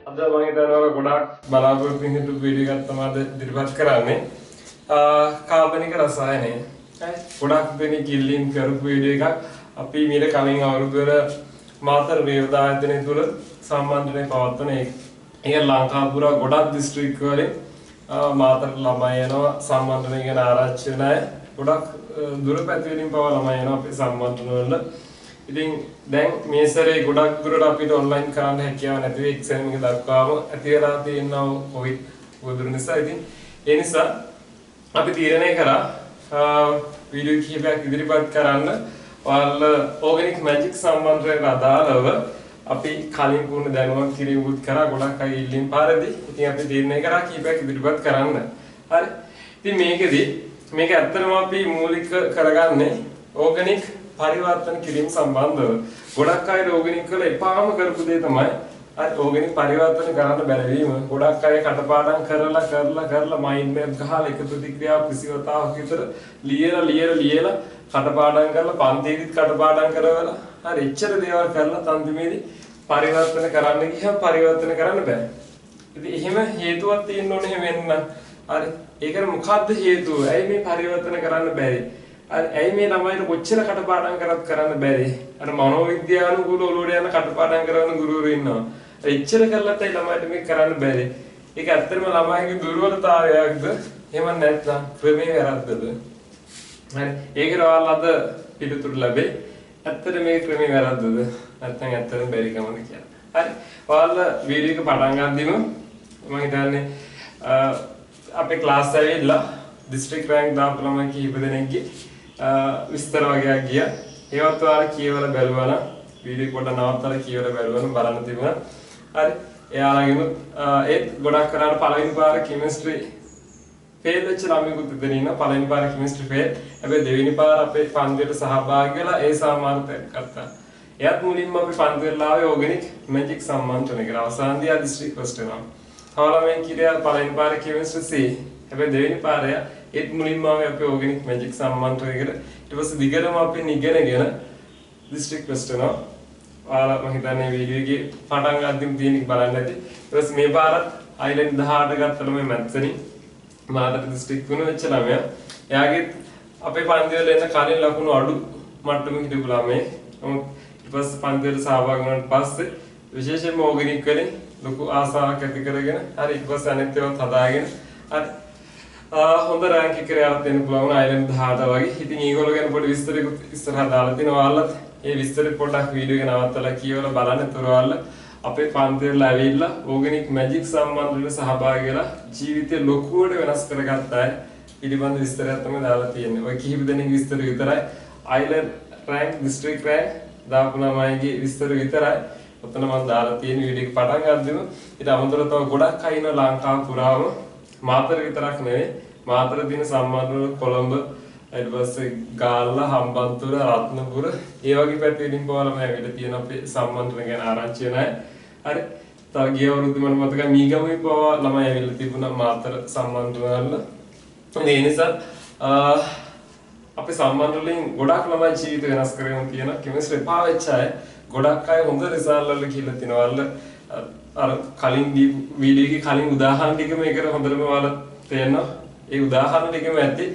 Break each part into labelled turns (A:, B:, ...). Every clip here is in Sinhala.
A: අද මම හිතනවා ගොඩාක් බලාපොරොත්තු වෙන වීඩියෝ එකක් තමයි අද ඉදිරිපත් කරන්නේ. කාබනික රසායනය. හරි. ගොඩාක් දෙනෙක් ඉල්ලීම් කරපු වීඩියෝ එකක්. අපි මීට කලින් අවුරුදු වල මාතර වේවදා ආයතනය තුල සම්බන්ධනේ පවත්වන එක. ඒක ලංකාව පුරා ගොඩක් දිස්ත්‍රික් වලින් මාතර ළමයි යනවා සම්බන්ධනේ ගැන ආරාධනා වෙන අය. ගොඩක් දුර පැති වලින් පවා ළමයි යනවා අපේ සම්බන්ධන වල. ඉතින් දැන් මේ සැරේ ගොඩක් දුරට අපිට ඔන්ලයින් කරන්න හැකියාව නැතිව එක්සෑම් එක දක්වාම ඇති වෙලා තියෙනවා කොවිඩ් වදුරු නිසා. ඉතින් ඒ නිසා අපි තීරණය කරා වීඩියෝ කිහිපයක් ඉදිරිපත් කරන්න ඔයාලා ඕගනික් මැජික් සම්බන්ධයෙන් අදාළව අපි කලින් පුරුදු දැනුමක් කිරියුත් කරා ගොඩක් අය ඉල්ලීම් පාරදී. ඉතින් අපි තීරණය කරා කිහිපයක් ඉදිරිපත් කරන්න. හරි. ඉතින් මේක ඇත්තටම අපි මූලික කරගන්නේ ඕගනික් පරිවර්තන කිරීම සම්බන්ධව. ගොඩක් අය ඕගනික් වල එපාම කරපු දේ තමයි අර ඕගනික් පරිවර්තන කරන්න බැරි වීම. ගොඩක් අය කටපාඩම් කරලා මයින්ඩ් මැප් ගහලා එක ප්‍රතික්‍රියා ප්‍රතිවතාවක් විතර ලියලා කටපාඩම් කරලා පන්තිෙදිත් කටපාඩම් කරවලා හරි එච්චර දේවල් කරලා අන්තිමේදී පරිවර්තන කරන්න ගියම පරිවර්තන කරන්න බෑ. ඉතින් එහෙම හේතුවක් තියෙන්න ඕනේ එහෙම වෙන්න. හරි. ඒකට මොකද්ද හේතුව? ඇයි මේ පරිවර්තන කරන්න බැරි? ඇයි මේ ළමයිට කොච්චර කටපාඩම් කරත් කරන්න බැරි? අර මනෝවිද්‍යානුකූල ඔලුවට යන කටපාඩම් කරන ගුරුවරු ඉන්නවා. එච්චර කළත් ඒ ළමයිට මේක කරන්න බැරි. ඒක ඇත්තටම ළමයිගේ දුර්වලතාවයක්ද? එහෙම නැත්නම් ක්‍රමයේ වැරද්දද? හරි. ඒකට ඔයාලා අද පිළිතුරු ලැබේ. ඇත්තට මේ ක්‍රමයේ වැරද්දද? නැත්නම් ඇත්තටම බැරිකමද කියලා. හරි. ඔයාලා වීඩියෝ එක පටන් ගන්නදිම මම හිතන්නේ අපේ ක්ලාස් ඇවිල්ලා දිස්ත්‍රික් රෑන්ක් දාපු ළමයි කිහිප දෙනෙක්ගේ විස්තර වගේක් ගියා. ඒවත් ඔයාලා කියවලා බැලුවා නම් වීඩියෝ කොට නවත්තලා කියවලා බැලුවා නම් බලන්න තිබුණා. හරි. එයාලගෙම ඒත් ගොඩක් කරාට පළවෙනි පාර කෙමිස්ට්‍රි ෆේල් වෙච්ච ළමයෙකුත් ඉතින් ඉන්නවා. පළවෙනි පාර කෙමිස්ට්‍රි ෆේල්. හැබැයි දෙවෙනි පාර අපේ පන්තියට සහභාගී වෙලා ඒ සාමාර්ථයක් ගත්තා. එයාත් මුලින්ම අපි පන්තිවල ආවේ ඕගනික් මැජික් සම්මානතනයකට. අවසානදී දිස්ත්‍රික් ෆස්ට් වෙනවා. හවලමෙන් කිරියා පළවෙනි පාර කෙමිස්ට්‍රි C. හැබැයි දෙවෙනි පාරේ ඒත් මුලින්ම අපි ඕගනික් මැජික් සම්මානතනයකට ඊට පස්සේ දිගටම අපි ඉගෙනගෙන දිස්ත්‍රික් ෆස්ට් වෙනවා. ඔයාලා මම හිතන්නේ වීඩියෝ එකේ පටන් ගන්නදිම තියෙන එක බලන්න ඇති. ඊට පස්සේ මේ පාරත් අයිලන්ඩ් 18 ගත්තලම මේ මැත්සනි මාතර දිස්ත්‍රික් තුන වෙච්ච ළමයා. එයාගේ අපේ පන්ති වල එන කලින් ලකුණු අඩු මට්ටමක හිටපු ළමයි. නමුත් ඊට පස්සේ පන්ති වල සහභාගී වුණාට පස්සේ විශේෂයෙන්ම ඕගනික් වලින් ලොකු ආසාවක් ඇති කරගෙන හරි ඊට පස්සේ අනිත් ඒවාත් හදාගෙන හරි හොඳ රෑන්ක් එකකට යන්න දෙන්න පුළුවන් අයිලන්ඩ් 18 වගේ. ඉතින් ඒගොල්ලෝ ගැන පොඩි විස්තරයකුත් ඉස්සරහට දාලා තිනවා. ඔයාලත් ඒ විස්තර පොඩ්ඩක් වීඩියෝ එක නවත්තලා කියවලා බලන්න. ඒතර ඔයාලා අපේ පන්ති වල ඇවිල්ලා ඕගනික් මැජික් සම්බන්ධව සහභාගී වෙලා ජීවිතේ ලොකුවට වෙනස් කරගත්ත අය පිළිබඳ විස්තරයක් තමයි දාලා තියෙන්නේ. ඔය කිහිප දෙනෙක් විස්තර විතරයි. අයිලන්ඩ් රෑන්ක් දිස්ත්‍රික් රෑන්ක් දාපු ළමයිගේ විස්තර විතරයි. ඔතන මම දාලා තියෙන වීඩියෝ එක පටන් ගන්නදිම ඊට අමතරව තව ගොඩක් අය ඉන්න ලංකාව පුරාම මාතර විතරක් නෙවෙයි මාතර දින සම්මානවල කොළඹ ඊට පස්සේ ගාල්ල හම්බන්තොට රත්නපුර ඒ වගේ පැති වලින් පවාලම ඇවිල්ලා තියෙන අපේ සම්බන්ධන ගැන ආරංචි වෙන අය. හරි. තව ගිය අවුරුද්දේ මම මතකයි මීගමුවේ පවා ළමයි ඇවිල්ලා තිබුණා මාතර සම්බන්ධන වල. ඒ නිසා අපේ සම්බන්ධ වලින් ගොඩක් ළමයි ජීවිත වෙනස් කරගෙන තියෙන කෙමිස්ට්‍රි එපා වෙච්ච අය ගොඩක් අය හොඳ රිසල්ට් වල කියලා තිනවා. අර කලින් වීඩියෝ එකේ කලින් උදාහරණ ටික මේකට හොඳටම ඔයාලා තේරෙනවා. ඒ උදාහරණ ටිකම ඇත්තේ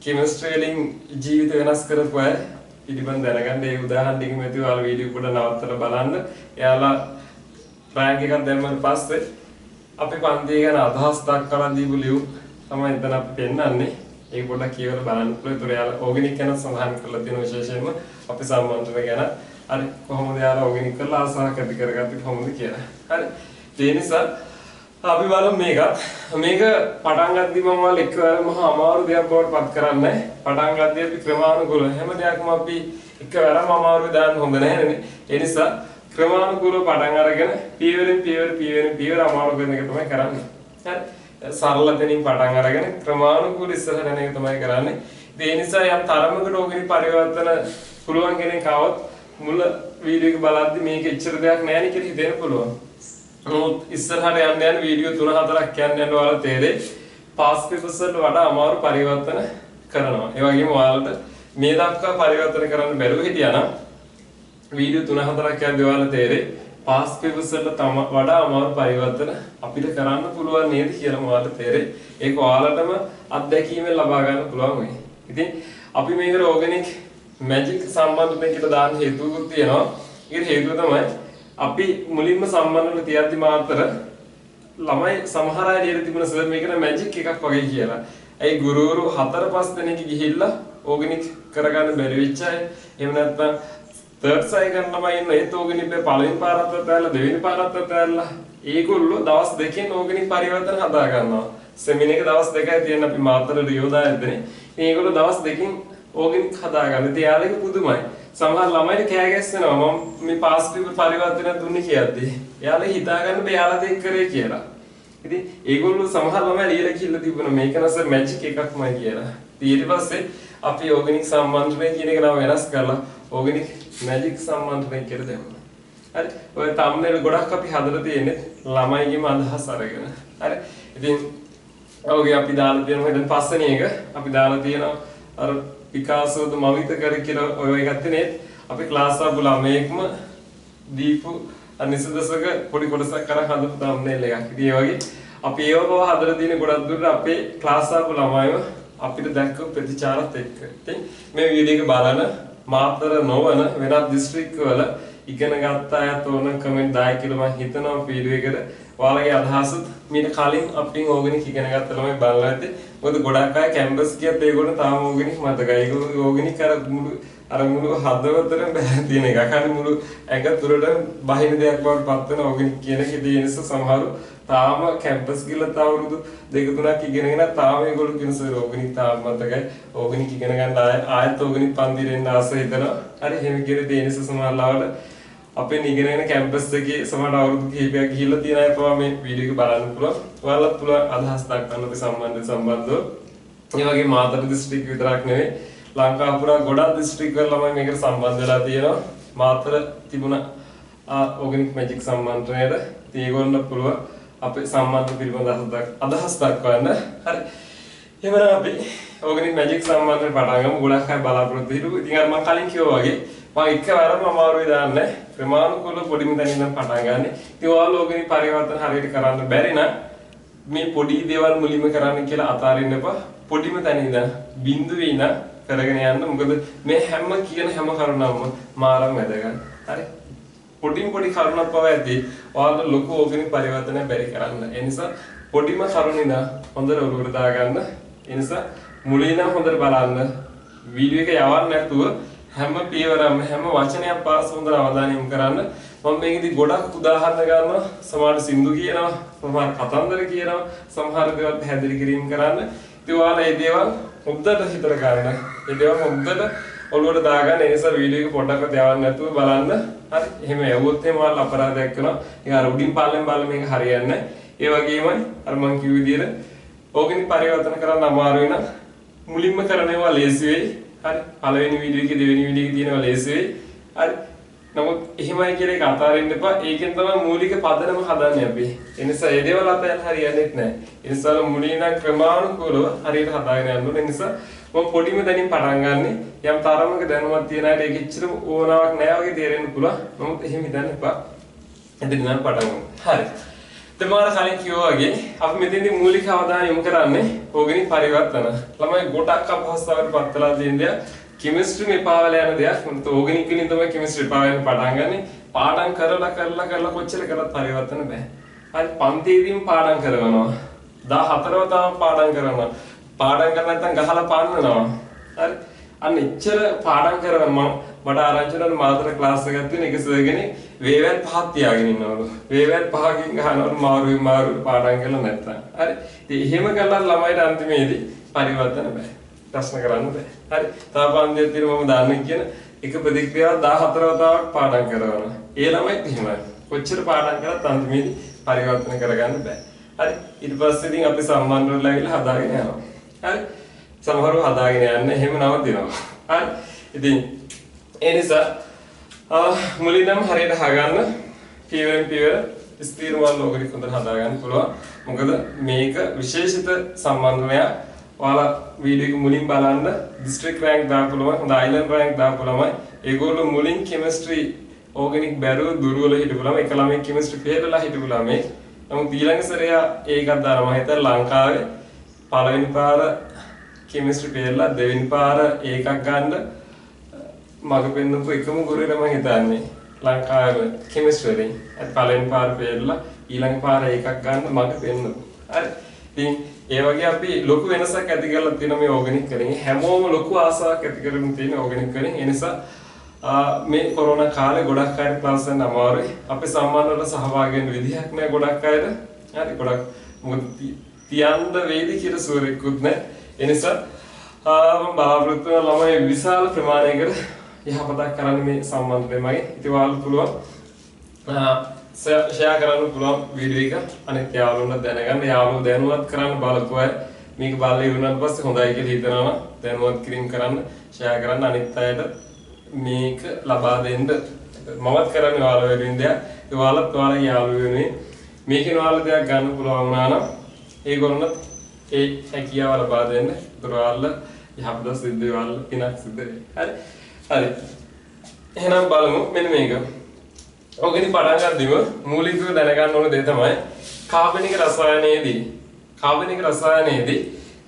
A: කෙමිස්ට්‍රි වලින් ජීවිත වෙනස් කරපු අය පිළිබඳ දැනගන්න. ඒ උදාහරණ ටිකම ඇතුළේ ඔයාලා වීඩියෝ පොඩ නවත්තලා බලන්න. එයාලා රෑන්ක් එකක් දැම්මම පස්සේ අපේ පන්තිය ගැන අදහස් දක්වලා දීපු ලියුම් තමයි එතන අපි පෙන්නන්නේ. ඒක පොඩ්ඩක් කියවලා බලන්න පුළුවන්. ඒතර එයාලා ඕගනික් ගැන සඳහන් කරලා තියෙන විශේෂයෙන්ම අපේ සම්බන්ධය ගැන හරි කොහොමද යාලා ඕගනික් කරලා ආසාවක් ඇති කරගත්තේ කොහොමද කියලා. හරි. ඒ නිසා අපි බලමු මේක පටන් ගන්නදී මම වල එකවරම මහා අමාරු දෙයක් බවට පත් කරන්නේ. පටන් ගන්නදී අපි ක්‍රමානුකූලව හැම දෙයක්ම අපි එකවරම අමාරු දාන්න හොඳ නැහැ. ඒ නිසා ක්‍රමානුකූලව පටන් අරගෙන පියවර අමාරු වෙන එක තමයි කරන්නේ. හරි. සරල දෙනින් පටන් අරගෙන ක්‍රමානුකූල ඉස්සරහට යන එක තමයි කරන්නේ. ඒ නිසා යම් තරමකට ඕගනික් පරිවර්තන පුළුවන් කෙනෙක් આવොත් මුල වීඩියෝ එක බලද්දි මේක එච්චර දෙයක් නැහැ නේ කියලා හිතෙන්න පුළුවන්. නමුත් ඉස්සරහට යන වීඩියෝ 3-4ක් යන ඔයාලා තේරෙයි පාස් පේපර්ස් වලට වඩා අමාරු පරිවර්තන කරනවා. ඒ වගේම ඔයාලට මේ දක්වා පරිවර්තන කරන්න බැරුව හිටියා නම් වීඩියෝ 3-4ක් යද්දී ඔයාලා තේරෙයි පාස් පේපර්ස් වලට වඩා අමාරු පරිවර්තන අපිට කරන්න පුළුවන් නේද කියලා මට තේරෙයි. ඒක ඔයාලටම අත්දැකීමෙන් ලබා ගන්න පුළුවන් වෙයි. ඉතින් අපි මේකට ඕගනික් මැජික් සම්බන්ධයෙන් කියලා දාන්න හේතුවකුත් තියෙනවා. ඒකට හේතුව තමයි අපි මුලින්ම සම්බන්ධව තියද්දි මාතර ළමයි සමහර අය ඉතින් තිබුණ සර් මේකට මැජික් එකක් වගේ කියලා. ඒ ගුරුවරු 4-5 දෙනෙක් ගිහිල්ලා ඕගනික් කරගන්න බැරි වෙච්ච අය. එහෙම නැත්නම් තර්ඩ් සයි ගන්න ළමයි ඉන්න ඒත් ඕගනික් පළවෙනි පාරත් අතහැරලා දෙවෙනි පාරත් අතහැරලා ඒගොල්ලෝ දවස් දෙකෙන් ඕගනික් පරිවර්තන හදා ගන්නවා. සෙමින එක දවස් දෙකයි තියෙන අපි මාතර රියෝදා ඇද්දනේ. ඉතින් ඒගොල්ලෝ දවස් දෙකකින් ඕගනික් හදා ගන්න. ඉතින් යාළුවෙක් පුදුමයි. සමහර ළමයිට කෑ ගැස්සෙනවා මම මේ පාස් පේපර් පරිවර්තන දුන්නේ කියද්දී. එයාලා හිතා ගන්න බෑ එයාලා දෙක් කරේ කියලා. ඉතින් ඒගොල්ලෝ සමහර ළමයි ලියලා කියලා තිබුණා මේක නස මැජික් එකක්මයි කියලා. ඊට පස්සේ අපි ඕගනික් සම්බන්ධයෙන් කියන එක නම වෙනස් කරලා ඕගනික් මැජික් සම්බන්ධයෙන් කියලා දැම්මා. හරි. ඔය thumbnail ගොඩක් අපි හදලා තියෙන්නේ ළමයිගේම අදහස් අරගෙන. හරි. ඉතින් ඔයගේ අපි දාලා තියෙනවා දැන් පස්වෙනි එක අපි දාලා තියෙනවා අර පිකාසෝද මවිත කර කියලා ඔය ගත්තේ නේ අපි ක්ලාස් ආපු ළමයෙක්ම දීපු අනිසදසක පොඩි කොටසක් කරන් හදපු thumbnail එකක්. ඉතින් ඒ වගේ අපි ඒවව හදලා තියෙන ගොඩක් දුරට අපේ ක්ලාස් ආපු ළමයිව අපිට දැක්ක ප්‍රතිචාරත් එක්ක. ඉතින් මේ වීඩියෝ එක බලන මාතර නොවන වෙනත් දිස්ත්‍රික්ක වල ඉගෙන ගත්ත අයත් ඕන කමෙන්ට් 10 කියලා මම හිතනවා වීඩියෝ එකට ඔයාලගේ අදහසත් මීට කලින් අපින් ඕගනික් ඉගෙන ගත්ත ළමයි බලලා ඇද්දි මොකද ගොඩක් අය කැම්පස් ගියත් ඒගොල්ලෝ තාම ඕගනික් මතකයි. ඒගොල්ලෝ ඕගනික් අර මුළු හදවතටම බැහැ තියෙන එකක්. අර මුළු ඇඟ තුරට බහින දෙයක් බවට පත් වෙන ඕගනික් කියන එක තියෙන නිසා සමහරව තාම කැම්පස් ගිහලා තව අවුරුදු 2-3ක් ඉගෙනගෙන තාම ඒගොල්ලෝ කියන සර් ඕගනික් තාම මතකයි. ඕගනික් ඉගෙන ගන්න ආයෙත් ඕගනික් පන්තිරේ එන්න ආස හිතනවා. හරි එහෙම කියලා තියෙන නිසා සමහරවල්ලාවට අපේ ඉගෙනගෙන කැම්පස් එකේ සමහර අවුරුදු කිහිපයක් ගිහිල්ලා තියෙන අය පවා මේ වීඩියෝ එක බලන්න පුළුවන්. ඔයාලත් පුළුවන් අදහස් දක්වන්න අපි සම්බන්ධව. ඒ වගේ මාතර දිස්ත්‍රික්ක විතරක් නෙවෙයි ලංකාව පුරා ගොඩක් දිස්ත්‍රික්ක වල ළමයි මේකට සම්බන්ධ වෙලා තියෙනවා. මාතර තිබුණ ඕගනික් මැජික් සම්බන්ධයට ඉතින් ඒගොල්ලන්ට පුළුවන් අපේ සම්බන්ධ පිළිබඳ අදහස් දක්වන්න. හරි. එහෙනම් අපි ඕගනික් මැජික් සම්බන්ධව පටන් ගමු. ගොඩක් අය බලාපොරොත්තු හිටු. ඉතින් අර මම කලින් කිව්වා වගේ මම එකවරම අමාරුයි දාන්නේ ප්‍රමාණිකව පොඩිම තැනින් ඉඳන් පටන් ගන්න. ඉතින් ඔයාලා ඕගනික් පරිවර්තන හරියට කරන්න බැරි නම් මේ පොඩි දේවල් මුලින්ම කරන්න කියලා අතාරින්න එපා. පොඩිම තැනින් ඉඳන් බිඳුවේ ඉඳන් කරගෙන යන්න. මොකද මේ හැම කියන හැම කරුණක්ම මාරම් වැදගත්. හරි. පොඩි කරුණක් පවා ඇදී ඔයාලා ලොකු ඕගනික් පරිවර්තනයක් බැරි කරන්න. ඒ නිසා පොඩිම කරුණ ඉඳන් හොඳට ඔලුවට දාගන්න. ඒ නිසා මුලින් ඉඳන් හොඳට බලන්න. වීඩියෝ එක යවන්න නැතුව හැම පියවරම හැම වචනයක් පාස හොඳට අවධානය යොමු කරන්න. මම මේකෙදි ගොඩක් උදාහරණ ගන්නවා. සමහර සින්දු කියනවා, සමහර කතන්දර කියනවා, සමහර දේවල් පැහැදිලි කිරීම කරන්න. ඉතින් ඔයාලා මේ දේවල් හොඳට හිතට ගන්න. මේ දේවල් හොඳට ඔළුවට දාගන්න. ඒ නිසා වීඩියෝ එක පොඩ්ඩක්වත් යවන්න නැතුව බලන්න. හරි. එහෙම යවුවොත් එහෙම ඔයාලා අපරාධයක් කරනවා. ඒක අර උඩින් පල්ලෙන් බලලා මේක හරියන්නේ නැහැ. ඒ වගේමයි අර මම කිව්ව විදිහට ඕගනික් පරිවර්තන කරන්න අමාරුයි නම් මුලින්ම කරන ඒවා ලේසි වෙයි. හරි. පළවෙනි වීඩියෝ එකේ දෙවෙනි වීඩියෝ එකේ තියෙනවා ලේසි වෙයි. හරි. නමුත් එහෙමයි කියලා ඒක අතාරින්න එපා. ඒකෙන් තමයි මූලික පදනම හදන්නේ අපි. ඒ නිසා ඒ දේවල් අතහැරලා හරියන්නේ නැහැ. ඒ නිසා මුලින් ඉඳන් ක්‍රමානුකූලව හරියට හදාගෙන යන්න ඕනේ. ඒ නිසා මම පොඩිම දැනින් පටන් ගන්නෙ. යම් තරමක දැනුමක් තියන අයට ඒක ඉච්චරම ඕනාවක් නැහැ වගේ තේරෙන්න පුළුවන්. නමුත් එහෙම හිතන්න එපා. එතන නම් පටන් ගමු. හරි. තමාර කලින් කිව්වා වගේ අපි මෙතෙන්දී මූලික අවධානය යොමු කරන්නේ ඕගනික් පරිවර්තන. ළමයි ගොඩක් අපහසුතාවකට පත් වෙලා තියෙන දේ කෙමිස්ට්‍රි මෙපා වෙලා යන දෙයක්. මොකද ඕගනික් වලින් තමයි කෙමිස්ට්‍රි එපා වෙන්න පටන් ගන්නෙ. පාඩම් කරලා කොච්චර කරත් පරිවර්තන බෑ. හරි පන්තියේදීම පාඩම් කරනවා. 14 වතාවක් පාඩම් කරනවා. පාඩම් කර නැත්නම් ගහලා පාන්නනවා. හරි අන්න එච්චර පාඩම් කරනවා. මට ආරංචි වුණා මාතර ක්ලාස් එකක් තියෙන එක සර්ගෙන වේවැල් පහක් තියාගෙන ඉන්නවලු. වේවැල් පහකින් ගහනවලු මාරු පාඩම් කරලා නැත්තම්. හරි. ඉතින් එහෙම කළා ළමයිට අන්තිමේදී පරිවර්තන බෑ. ප්‍රශ්න කරන්න බෑ. හරි. තව පන්තියක් තියෙනවා මම දාන්න කියන එක ප්‍රතික්‍රියාව 14 වතාවක් පාඩම් කරනවා. ඒ ළමයිත් එහෙමයි. කොච්චර පාඩම් කරත් අන්තිමේදී පරිවර්තන කරගන්න බෑ. හරි. ඊට පස්සේ ඉතින් අපි සම්බන්ධ වෙලා ගිහලා හදාගෙන යනවා. හරි. සමහරව හදාගෙන යන්න එහෙම නවතිනවා. හරි. ඉතින් ඒ නිසා මුලින්ම හරියට හගන්න පියවරෙන් පියවර ස්ථීරවල් ලෝගරික් හොඳට හදාගන්න පුළුවන්. මොකද මේක විශේෂිත සම්බන්ධනයක්. ඔයාලා වීඩියෝ එක මුලින් බලන්න ඩිස්ට්‍රික්ට් රෑන්ක් දාපු ළමයි, හොඳ අයිලන්ඩ් රෑන්ක් දාපු ළමයි. ඒගොල්ලෝ මුලින් කෙමිස්ට්‍රි ඕගනික් බැරුව දුර්වල හිටපු ළමයි එක ළමයි කෙමිස්ට්‍රි පෙරලා හිටපු ළමයි නමුත් ඊළඟ සැරේ ඒකක් දානවා මම හිතා ලංකාවේ පළවෙනි පාර කෙමිස්ට්‍රි පෙරලා දෙවෙනි පාර ඒකක් ගන්න මග පෙන්නපු එකම ගුරුවරයා මම හිතන්නේ ලංකාවේ කෙමිස්ට්‍රි වලින් ඒ පළවෙනි පාර පෙරලා ඊළඟ පාර ඒකක් ගන්න මග පෙන්නපු හරි ඉතින් ඒ වගේ අපි ලොකු වෙනසක් ඇති කරලා තියෙනවා මේ ඕගනික් වලින් හැමෝම ලොකු ආසාවක් ඇති කරගෙන තියෙන ඕගනික් වලින් ඒ නිසා මේ කොරෝනා කාලේ ගොඩක් අය ක්ලාස් යන අමාරුයි අපේ සම්මාන වල සහභාගී වෙන්න විදිහක් නැහැ ගොඩක් අයට හරි ගොඩක් මොකද තියන්න වේදි කියලා සුවරෙකුත් නැහැ ඒ නිසා මම බලාපොරොත්තු වෙන ළමයි විශාල ප්‍රමාණයකට යහපතක් කරන්න මේ සම්බන්ධයෙන් මගේ ඉතින් ඔයාලට පුළුවන් ෂෙයා කරන්න පුළුවන් වීඩියෝ එක අනිත් යාළුවන්ට දැනගන්න යාළුවෝ දැනුවත් කරන්න බලපු අය මේක බලලා ඉවරනට පස්සේ හොඳයි කියලා හිතනවා දැනුවත් කිරීම කරන්න ෂෙයා කරන්න අනිත් අයට මේක ලබා දෙන්න මමත් කරන්නේ ඔයාලා වෙනුවෙන් දෙයක් ඔයාලත් ඔයාලා යාළුවෝ වෙනුවෙන් මේකෙන් ඔයාලා දෙයක් ගන්න පුළුවන් වුණා නම් ඒගොල්ලොන්ට ඒ හැකියාව ලබා දෙන්න ඒතර ඔයාලා යහපත සිද්ධ වෙවල් පිනක් සිද්ධ වෙයි හරි හරි එහෙනම් බලමු මෙන්න මේක ඔගෙනි පටන් ගන්නදිම මූලිකව දැනගන්න ඕන දේ තමයි කාබනික රසායනයේදී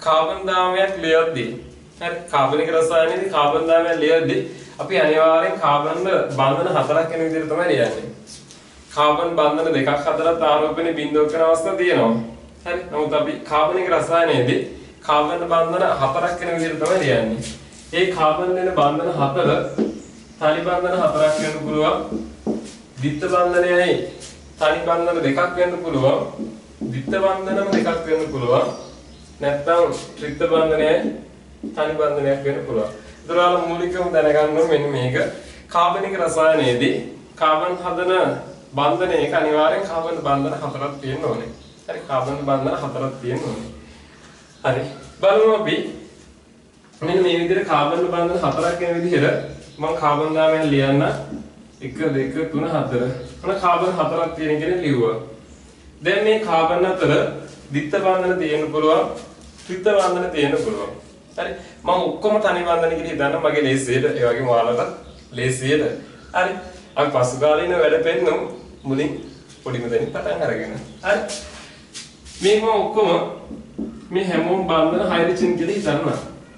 A: කාබන් දාමයක් ලියද්දී හරි කාබනික රසායනයේදී කාබන් දාමයක් ලියද්දී අපි අනිවාර්යෙන් කාබන් බන්ධන හතරක් වෙන විදිහට තමයි ලියන්නේ. කාබන් බන්ධන දෙකක් හතරක් ආරෝපණය බිඳුවක් වෙන අවස්ථා තියෙනවා. හරි. නමුත් අපි කාබනික රසායනයේදී කාබන් බන්ධන හතරක් වෙන විදිහට තමයි ලියන්නේ. ඒ කාබන් වෙන බන්ධන හතර තනි බන්ධන හතරක් වෙන්න පුළුවන්. දිත්ත බන්ධනයයි තනි බන්ධන දෙකක් වෙන්න පුළුවන්. දිත්ත බන්ධනම දෙකක් වෙන්න පුළුවන්. නැත්නම් ත්‍රිත්ත බන්ධනයයි තනි බන්ධනයක් වෙන්න පුළුවන්. ඒතරාල මූලිකවම දැනගන්න ඕනේ මෙන්න මේක. කාබනික රසායනයේදී කාබන් හදන බන්ධනයක අනිවාර්යෙන් කාබන් බන්ධන හතරක් තියෙන්න ඕනේ. හරි කාබන් බන්ධන හතරක් තියෙන්න ඕනේ. හරි. බලමු අපි මෙන්න මේ විදිහට කාබන් බන්ධන හතරක් වෙන විදිහට මම කාබන් දාමයන් ලියන්න 1 2 3 4 මොන කාබන් හතරක් තියෙන කෙනෙක් ලිව්වා. දැන් මේ කාබන් අතර දිත්ත බන්ධන තියෙන්න පුළුවන්, ත්‍රිත්ත බන්ධන තියෙන්න පුළුවන්. හරි මම ඔක්කොම තනි බන්ධන කියලා හිතන්න මගේ ලේසියට ඒ වගේම ඔයාලට ලේසියට හරි අපි පසු කාලේ වැඩ පෙන්නමු මුලින් පොඩිම දෙනින් පටන් අරගෙන හරි මේක මම ඔක්කොම මේ හැමෝම බන්ධන හයිඩ්‍රජන් කියලා හිතන්න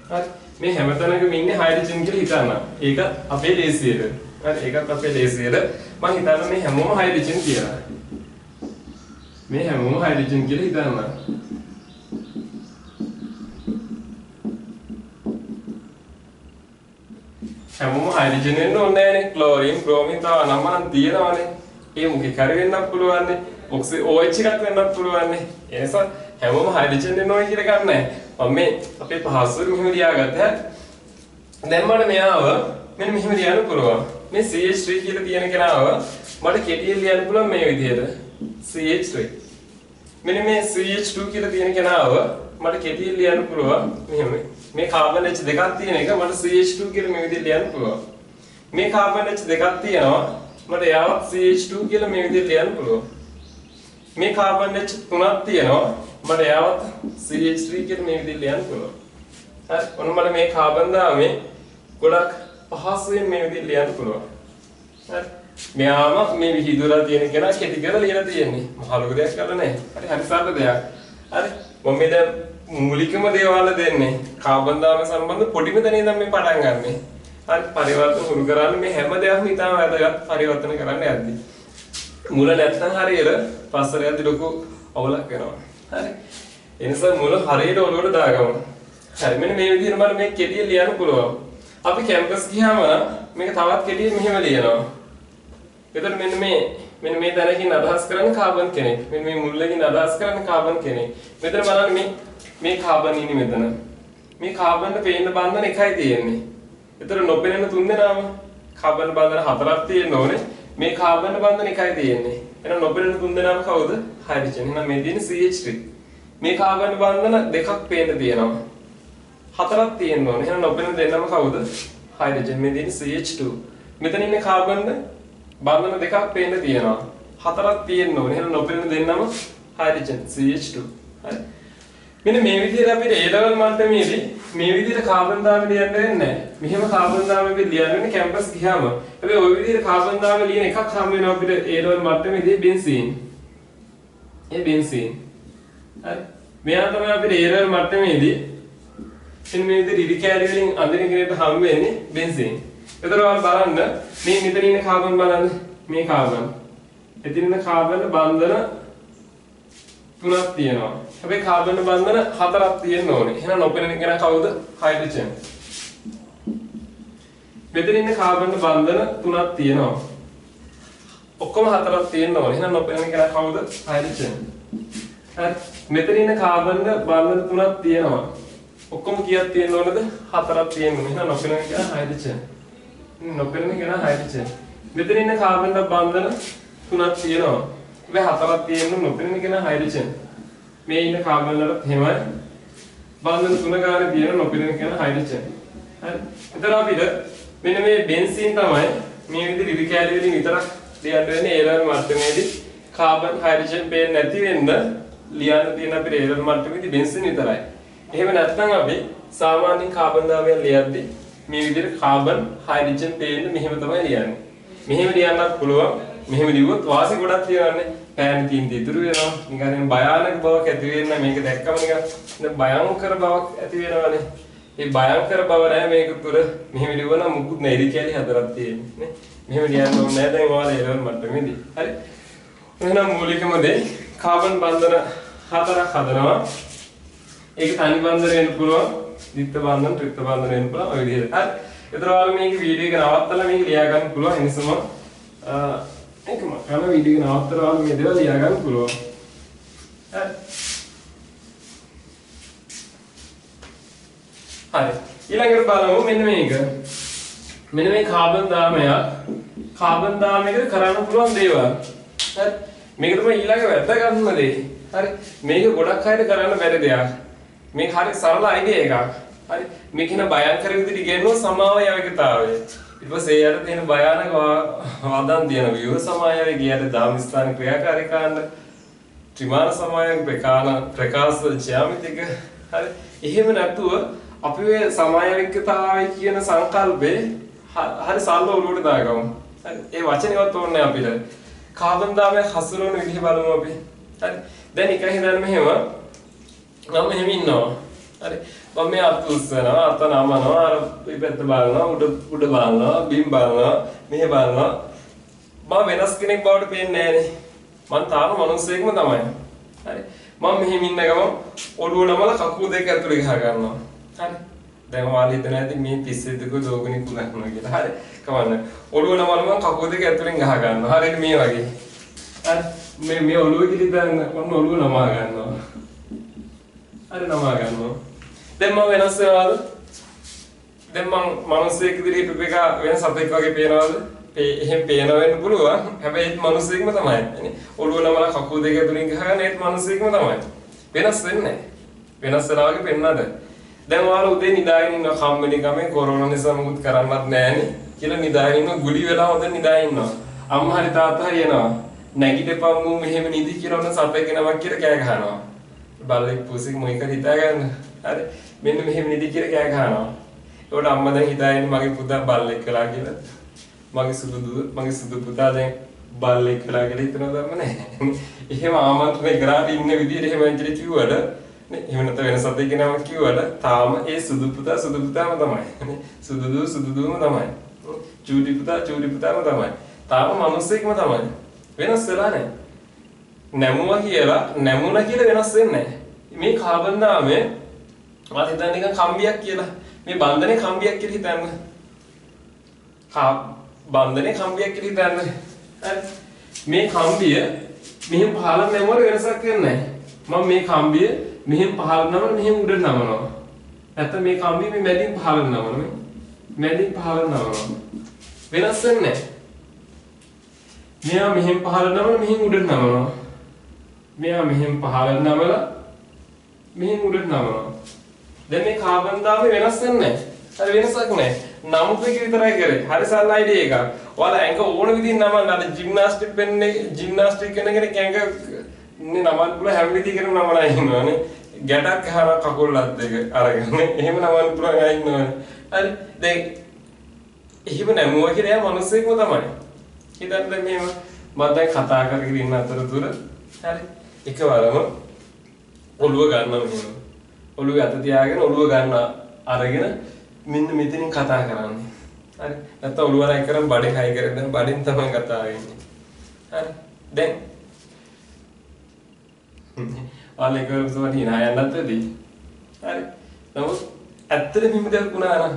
A: හරි මේ හැමතැනකම ඉන්නේ හයිඩ්‍රජන් කියලා හිතන්න ඒක අපේ ලේසියට හරි ඒකත් අපේ ලේසියට මම හිතන්න මේ හැමෝම හයිඩ්‍රජන් කියලා මේ හැමෝම හයිඩ්‍රජන් කියලා හිතන්න හැමෝම හයිඩ්‍රජන් වෙන්න ඕනේ නෑනේ ක්ලෝරින් බ්‍රෝමින් තව නම්මනම් තියෙනවානේ ඒ මුගේ කරි වෙන්නත් පුළුවන් නේ ඔක්සි OH එකක් වෙන්නත් පුළුවන් නේ ඒ නිසා හැමෝම හයිඩ්‍රජන් වෙන්න ඕනේ කියලා ගන්න නෑ මම මේ අපේ පහසුවෙන් මෙහෙම ලියාගත්තා දැන් මට මෙයාව මෙන්න මෙහෙම ලියන්න පුළුවන් මේ CH3 කියලා තියෙන කෙනාව මට කෙටියෙන් ලියන්න පුළුවන් මේ විදිහට CH3 මෙන්න මේ CH2 කියලා තියෙන කෙනාව මට කෙටියෙන් ලියන්න පුළුවන් මෙහෙම මේ කාබන් H දෙකක් තියෙන එක මට CH2 කියලා මේ විදිහට ලියන්න පුළුවන්. මේ කාබන් H දෙකක් තියෙනවා මට එයාවත් CH2 කියලා මේ විදිහට ලියන්න පුළුවන්. මේ කාබන් H තුනක් තියෙනවා මට එයාවත් CH3 කියලා මේ විදිහට ලියන්න පුළුවන්. හරි ඔන්න මට මේ කාබන් දාමේ ගොඩක් පහසුවෙන් මේ විදිහට ලියන්න පුළුවන්. හරි මෙයාම මේ විහිදුවලා තියෙන කෙනා කෙටි කරලා ලියලා තියෙන්නේ. මහ ලොකු දෙයක් කරලා නැහැ. හරි හරි සරල දෙයක්. හරි මම මේ දැන් මූලිකම දේවල් දෙන්නේ කාබන් දාම සම්බන්ධ පොඩිම දැනේ ඉඳන් මේ පටන් ගන්නෙ. හරි පරිවර්තන හුරු කරන්නේ මේ හැම දෙයක්ම ඉතාම වැදගත් පරිවර්තන කරන්න යද්දි. මුල නැත්තම් හරියට පස්සට යද්දි ලොකු අවුලක් වෙනවා. හරි. ඒ නිසා මුල හරියට ඔලුවට දාගමු. හරි මෙන්න මේ විදිහට මම මේ කෙටිය ලියන්න පුළුවන්. අපි කැම්පස් ගියාම මේක තවත් කෙටියෙන් මෙහෙම ලියනවා. එතකොට මෙන්න මේ දැනකින් අදහස් කරන්නේ කාබන් කෙනෙක්. මෙන්න මේ මුල්ලකින් අදහස් කරන්නේ කාබන් කෙනෙක්. මෙතන බලන්න මේ කාබන් ඉන්නේ මෙතන. මේ කාබන්ට පේන්න බන්ධන එකයි තියෙන්නේ. ඒතර නොපෙනෙන තුන් දෙනාම කාබන් බන්ධන හතරක් තියෙන්න ඕනේ. මේ කාබන් බන්ධන එකයි තියෙන්නේ. එහෙනම් නොපෙනෙන තුන් දෙනාම කවුද? හයිඩ්‍රජන්. එහෙනම් මේ තියෙන්නේ CH3. මේ කාබන් බන්ධන දෙකක් පේන්න තියෙනවා. හතරක් තියෙන්න ඕනේ. එහෙනම් නොපෙනෙන දෙන්නම කවුද? හයිඩ්‍රජන්. මේ තියෙන්නේ CH2. මෙතන ඉන්නේ කාබන් බන්ධන දෙකක් පේන්න තියෙනවා. හතරක් තියෙන්න ඕනේ. එහෙනම් නොපෙනෙන දෙන්නම හයිඩ්‍රජන් CH2. හරි. මෙන්න මේ විදිහට අපිට A level මට්ටමේදී මේ විදිහට කාබන් දාම ලියන්න වෙන්නේ නැහැ. මෙහෙම කාබන් දාම අපි ලියන්න වෙන්නේ කැම්පස් ගියාම. හැබැයි ওই විදිහට කාබන් දාම ලියන එකක් හම් වෙනවා අපිට A level මට්ටමේදී බෙන්සීන්. ඒ බෙන්සීන්. හරි. මෙයා තමයි අපිට A level මට්ටමේදී එන්න මේ විදිහට ඉරි කැලි වලින් අඳින කෙනෙක්ට හම් වෙන්නේ බෙන්සීන්. එතකොට ඔයාලා බලන්න මේ මෙතන ඉන්න කාබන් බලන්න. මේ කාබන්. එතන ඉන්න කාබන් බන්ධන 3ක් තියෙනවා. හැබැයි කාබන් බන්ධන 4ක් තියෙන්න ඕනේ. එහෙනම් නොපෙනෙන කෙනා කවුද? හයිඩ්‍රජන්. මෙතන ඉන්න කාබන් බන්ධන 3ක් තියෙනවා. ඔක්කොම 4ක් තියෙන්න ඕනේ. එහෙනම් නොපෙනෙන කෙනා කවුද? හයිඩ්‍රජන්. හරි. මෙතන ඉන්න කාබන් බන්ධන 3ක් තියෙනවා. ඔක්කොම කීයක් තියෙන්න ඕනද? 4ක් තියෙන්න ඕනේ. එහෙනම් නොපෙනෙන කෙනා හයිඩ්‍රජන්. නොපෙනෙන කෙනා හයිඩ්‍රජන්. මෙතන ඉන්න කාබන් බන්ධන 3ක් තියෙනවා. හැබැයි 4ක් තියෙන්න නොපෙනෙන කෙනා හයිඩ්‍රජන්. මේ ඉන්න කාබන් වලට එහෙමයි බන්ධන 3 ගානේ තියෙන නොපෙනෙන කෙනා හයිඩ්‍රජන්. හරි. එතන අපිට මෙන්න මේ බෙන්සීන් තමයි මේ විදිහට ඉරි කැලි වලින් විතරක් ලියන්න වෙන්නේ A level මට්ටමේදී කාබන් හයිඩ්‍රජන් පේන්නේ නැති වෙන්න ලියන්න තියෙන අපිට A level මට්ටමේදී බෙන්සීන් විතරයි. එහෙම නැත්නම් අපි සාමාන්‍යයෙන් කාබන් දාමයන් ලියද්දී මේ විදිහට කාබන් හයිඩ්‍රජන් පේන්නේ මෙහෙම තමයි ලියන්නේ. මෙහෙම ලියන්නත් පුළුවන්. මෙහෙම ලිව්වොත් වාසි ගොඩක් තියෙනවානේ. පෑන් තියෙන ඉතුරු වෙනවා. නිකන් භයානක බවක් ඇති වෙන්න මේක දැක්කම නිකන් භයංකර බවක් ඇති වෙනවානේ. මේ භයංකර බව නෑ මේක තුර මෙහෙම ලිව්වනම් මුකුත් නෑ ඉරි කැලි හතරක් තියෙන්නේ නේ. මෙහෙම ලියන්න ඕනේ නෑ දැන් ඔයාලා A level මට්ටමේදී. හරි. එහෙනම් මූලිකම දේ කාබන් බන්ධන 4ක් හදනවා. ඒක තනි බන්ධන වෙන්න පුළුවන්. ද්විත්ව බන්ධන, ත්‍රිත්ව බන්ධන වෙන්න පුළුවන් ඔය විදිහට. හරි. ඒතර ඔයාලා මේක වීඩියෝ එක නවත්තලා මේක ලියා ගන්න පුළුවන්. ඒ නිසාම ඒකම කරන වීඩියෝ එක නවත්තලා ඔයාලා මේ දේවල් ලියා ගන්න පුළුවන්. හරි. හරි. ඊළඟට බලමු මෙන්න මේක. මෙන්න මේ කාබන් දාමයක් කාබන් දාමයකට කරන්න පුළුවන් දේවල්. හරි. මේක තමයි ඊළඟ වැදගත්ම දේ. හරි. මේක ගොඩක් අයට කරන්න බැරි දෙයක්. මේක හරි සරල අයිඩියා එකක්. හරි. මේක න භයංකර විදිහට ඉගෙනුව සමාවය යවකතාවය. ඊට පස්සේ යට තියෙන භයානක වාදන් තියෙන ව්‍යුහ සමායය ගියට දාම ස්ථාන ක්‍රියාකාරීකාණ්ඩ ත්‍රිමාන සමායක ප්‍රකාශ ජ්‍යාමිතික. හරි. එහෙම නැතුව අපි මේ සමායවිකතාවය කියන සංකල්පේ හරි සරල ඔලුවට දාගමු. හරි. ඒ වචනේවත් ඕනේ අපිට. කාබන් දාමයක් හසුරවන විදිහ බලමු අපි. හරි. දැන් එක හිතන්න මෙහෙම මම මෙහෙම ඉන්නවා. හරි. මම මේ අත උස්සනවා, අත නමනවා, අර පිටපැත්ත බලනවා, උඩ බලනවා, බිම් බලනවා, මෙහෙ බලනවා. මම වෙනස් කෙනෙක් බවට පේන්නේ නැහනේ. මං තාම මිනිස්සෙක්ම තමයි. හරි. මම මෙහෙම ඉන්න ගමන් ඔළුව නමලා කකුල් දෙක ඇතුලේ ගහ ගන්නවා. හරි. දැන් ඔයාලා හිතන ඇති මේ පිස්සෙද්ද කො දෝගුණික් පුලනවා කියලා. හරි. කවන්න. ඔළුව නමලා මම කකුල් දෙක ඇතුලෙන් ගහ ගන්නවා. හරියට මේ වගේ. හරි. මේ ඔළුව කිලිදන්න මම ඔළුව නමා ගන්නවා. හරි නමා ගන්නවා. දැන් මම වෙනස් වෙනවද? දැන් මම මිනිස්සෙක් විදිහට පිපෙක වෙන සතෙක් වගේ පේනවද? එහෙම පේන වෙන්න පුළුවන්. හැබැයි ඒත් මිනිස්සෙක්ම තමයි. නේ. ඔළුව නමලා කකුල් දෙක ඇතුලෙන් ගහ ගන්න ඒත් මිනිස්සෙක්ම තමයි. වෙනස් වෙන්නේ නැහැ. වෙනස් වෙනවා වගේ පෙන්නනද? දැන් ඔයාලා උදේ නිදාගෙන ඉන්න කම්මැලි ගමේ කොරෝනා නිසා මොකුත් කරන්නවත් නැහැනේ කියලා නිදාගෙන ඉන්න ගුලි වෙලා හොඳ නිදාගෙන ඉන්නවා. අම්මා හරි තාත්තා හරි එනවා. නැගිටපම් මු මෙහෙම නිදි කියලා ඔන්න සතෙක් එනවා කියලා කෑ ගහනවා. බල්ලෙක් පුසික් මොකක් හරි හිතා ගන්න. හරි. මෙන්න මෙහෙම නිදි කියලා කෑ ගහනවා. ඒකට අම්මා දැන් හිතාගෙන මගේ පුතා බල්ලෙක් කළා කියලා. මගේ සුදු පුතා දැන් බල්ලෙක් කළා කියලා හිතනවද අම්ම නැහැ. එහෙම ආමන්ත්‍රණය කරාදී ඉන්න විදිහට එහෙම ඇන්ජලි කිව්වද එහෙම නැත්නම් වෙන සතෙක් කෙනාම කිව්වද තාම ඒ සුදු පුතාම තමයි. සුදුදුම තමයි. චූටි පුතාම තමයි. තාම මිනිස්සෙක්ම තමයි. වෙනස් වෙලා නැහැ. නැමුණා කියලා වෙනස් වෙන්නේ නැහැ. මේ කාබන් දාමේ වාත් හිතන්නේ නිකන් කම්බියක් කියලා. මේ බන්ධනේ කම්බියක් කියලා හිතන්න. බන්ධනේ කම්බියක් කියලා හිතන්න. හරි. මේ කම්බිය මෙහෙම පහළ නැමුවර වෙනසක් වෙන්නේ නැහැ. මම මේ කම්බිය මෙහෙම පහළ නමන මෙහෙම උඩ නමනවා. නැත්නම් මේ කම්බිය මේ මැදින් පහළ නමනවා. මැදින් පහළ නමනවා. වෙනස් වෙන්නේ නැහැ. මෙයා මෙහෙම පහළ නමන මෙහෙම උඩ නමනවා. මෙයා මෙහෙම පහළ නමලා මෙහෙම උඩ නමනවා. දැන් මේ කාබන් දාමේ වෙනස් වෙන්නේ නැහැ. හරි වෙනසක් නැහැ. නමුත් එක විතරයි කරේ. හරි සරල අයිඩියා එකක්. ඔයාලා ඇඟ ඕන විදිහින් නමන්න අර ජිම්නාස්ටික් කෙනෙක් ඇඟ නේ නමන්න පුළුවන් හැම විදිහකටම නමලා ඉන්නවානේ. ගැටක් ගහන කකුල්ලත් දෙක අරගෙන එහෙම නමන්න පුළුවන් අය ඉන්නවනේ. හරි. දැන් එහෙම නැමුවා කියලා එයා මිනිස්සෙක්ම තමයි. හිතන්න මෙහෙම මම දැන් කතා කරගෙන ඉන්න අතරතුර හරි එකවරම ඔළුව ගන්නවා මෙහෙම. ඔළුවේ අත තියාගෙන ඔළුව ගන්න අරගෙන මෙන්න මෙතනින් කතා කරන්නේ. හරි. නැත්නම් ඔළුව රයි කරන් බඩේ හයි කරගෙන බඩෙන් තමයි කතා වෙන්නේ. හරි. දැන් ආලේ කරපුවා නිනා යන්නත් වෙදී. හරි. නමුත් ඇත්තටම මෙහෙම දෙයක් වුණා නම්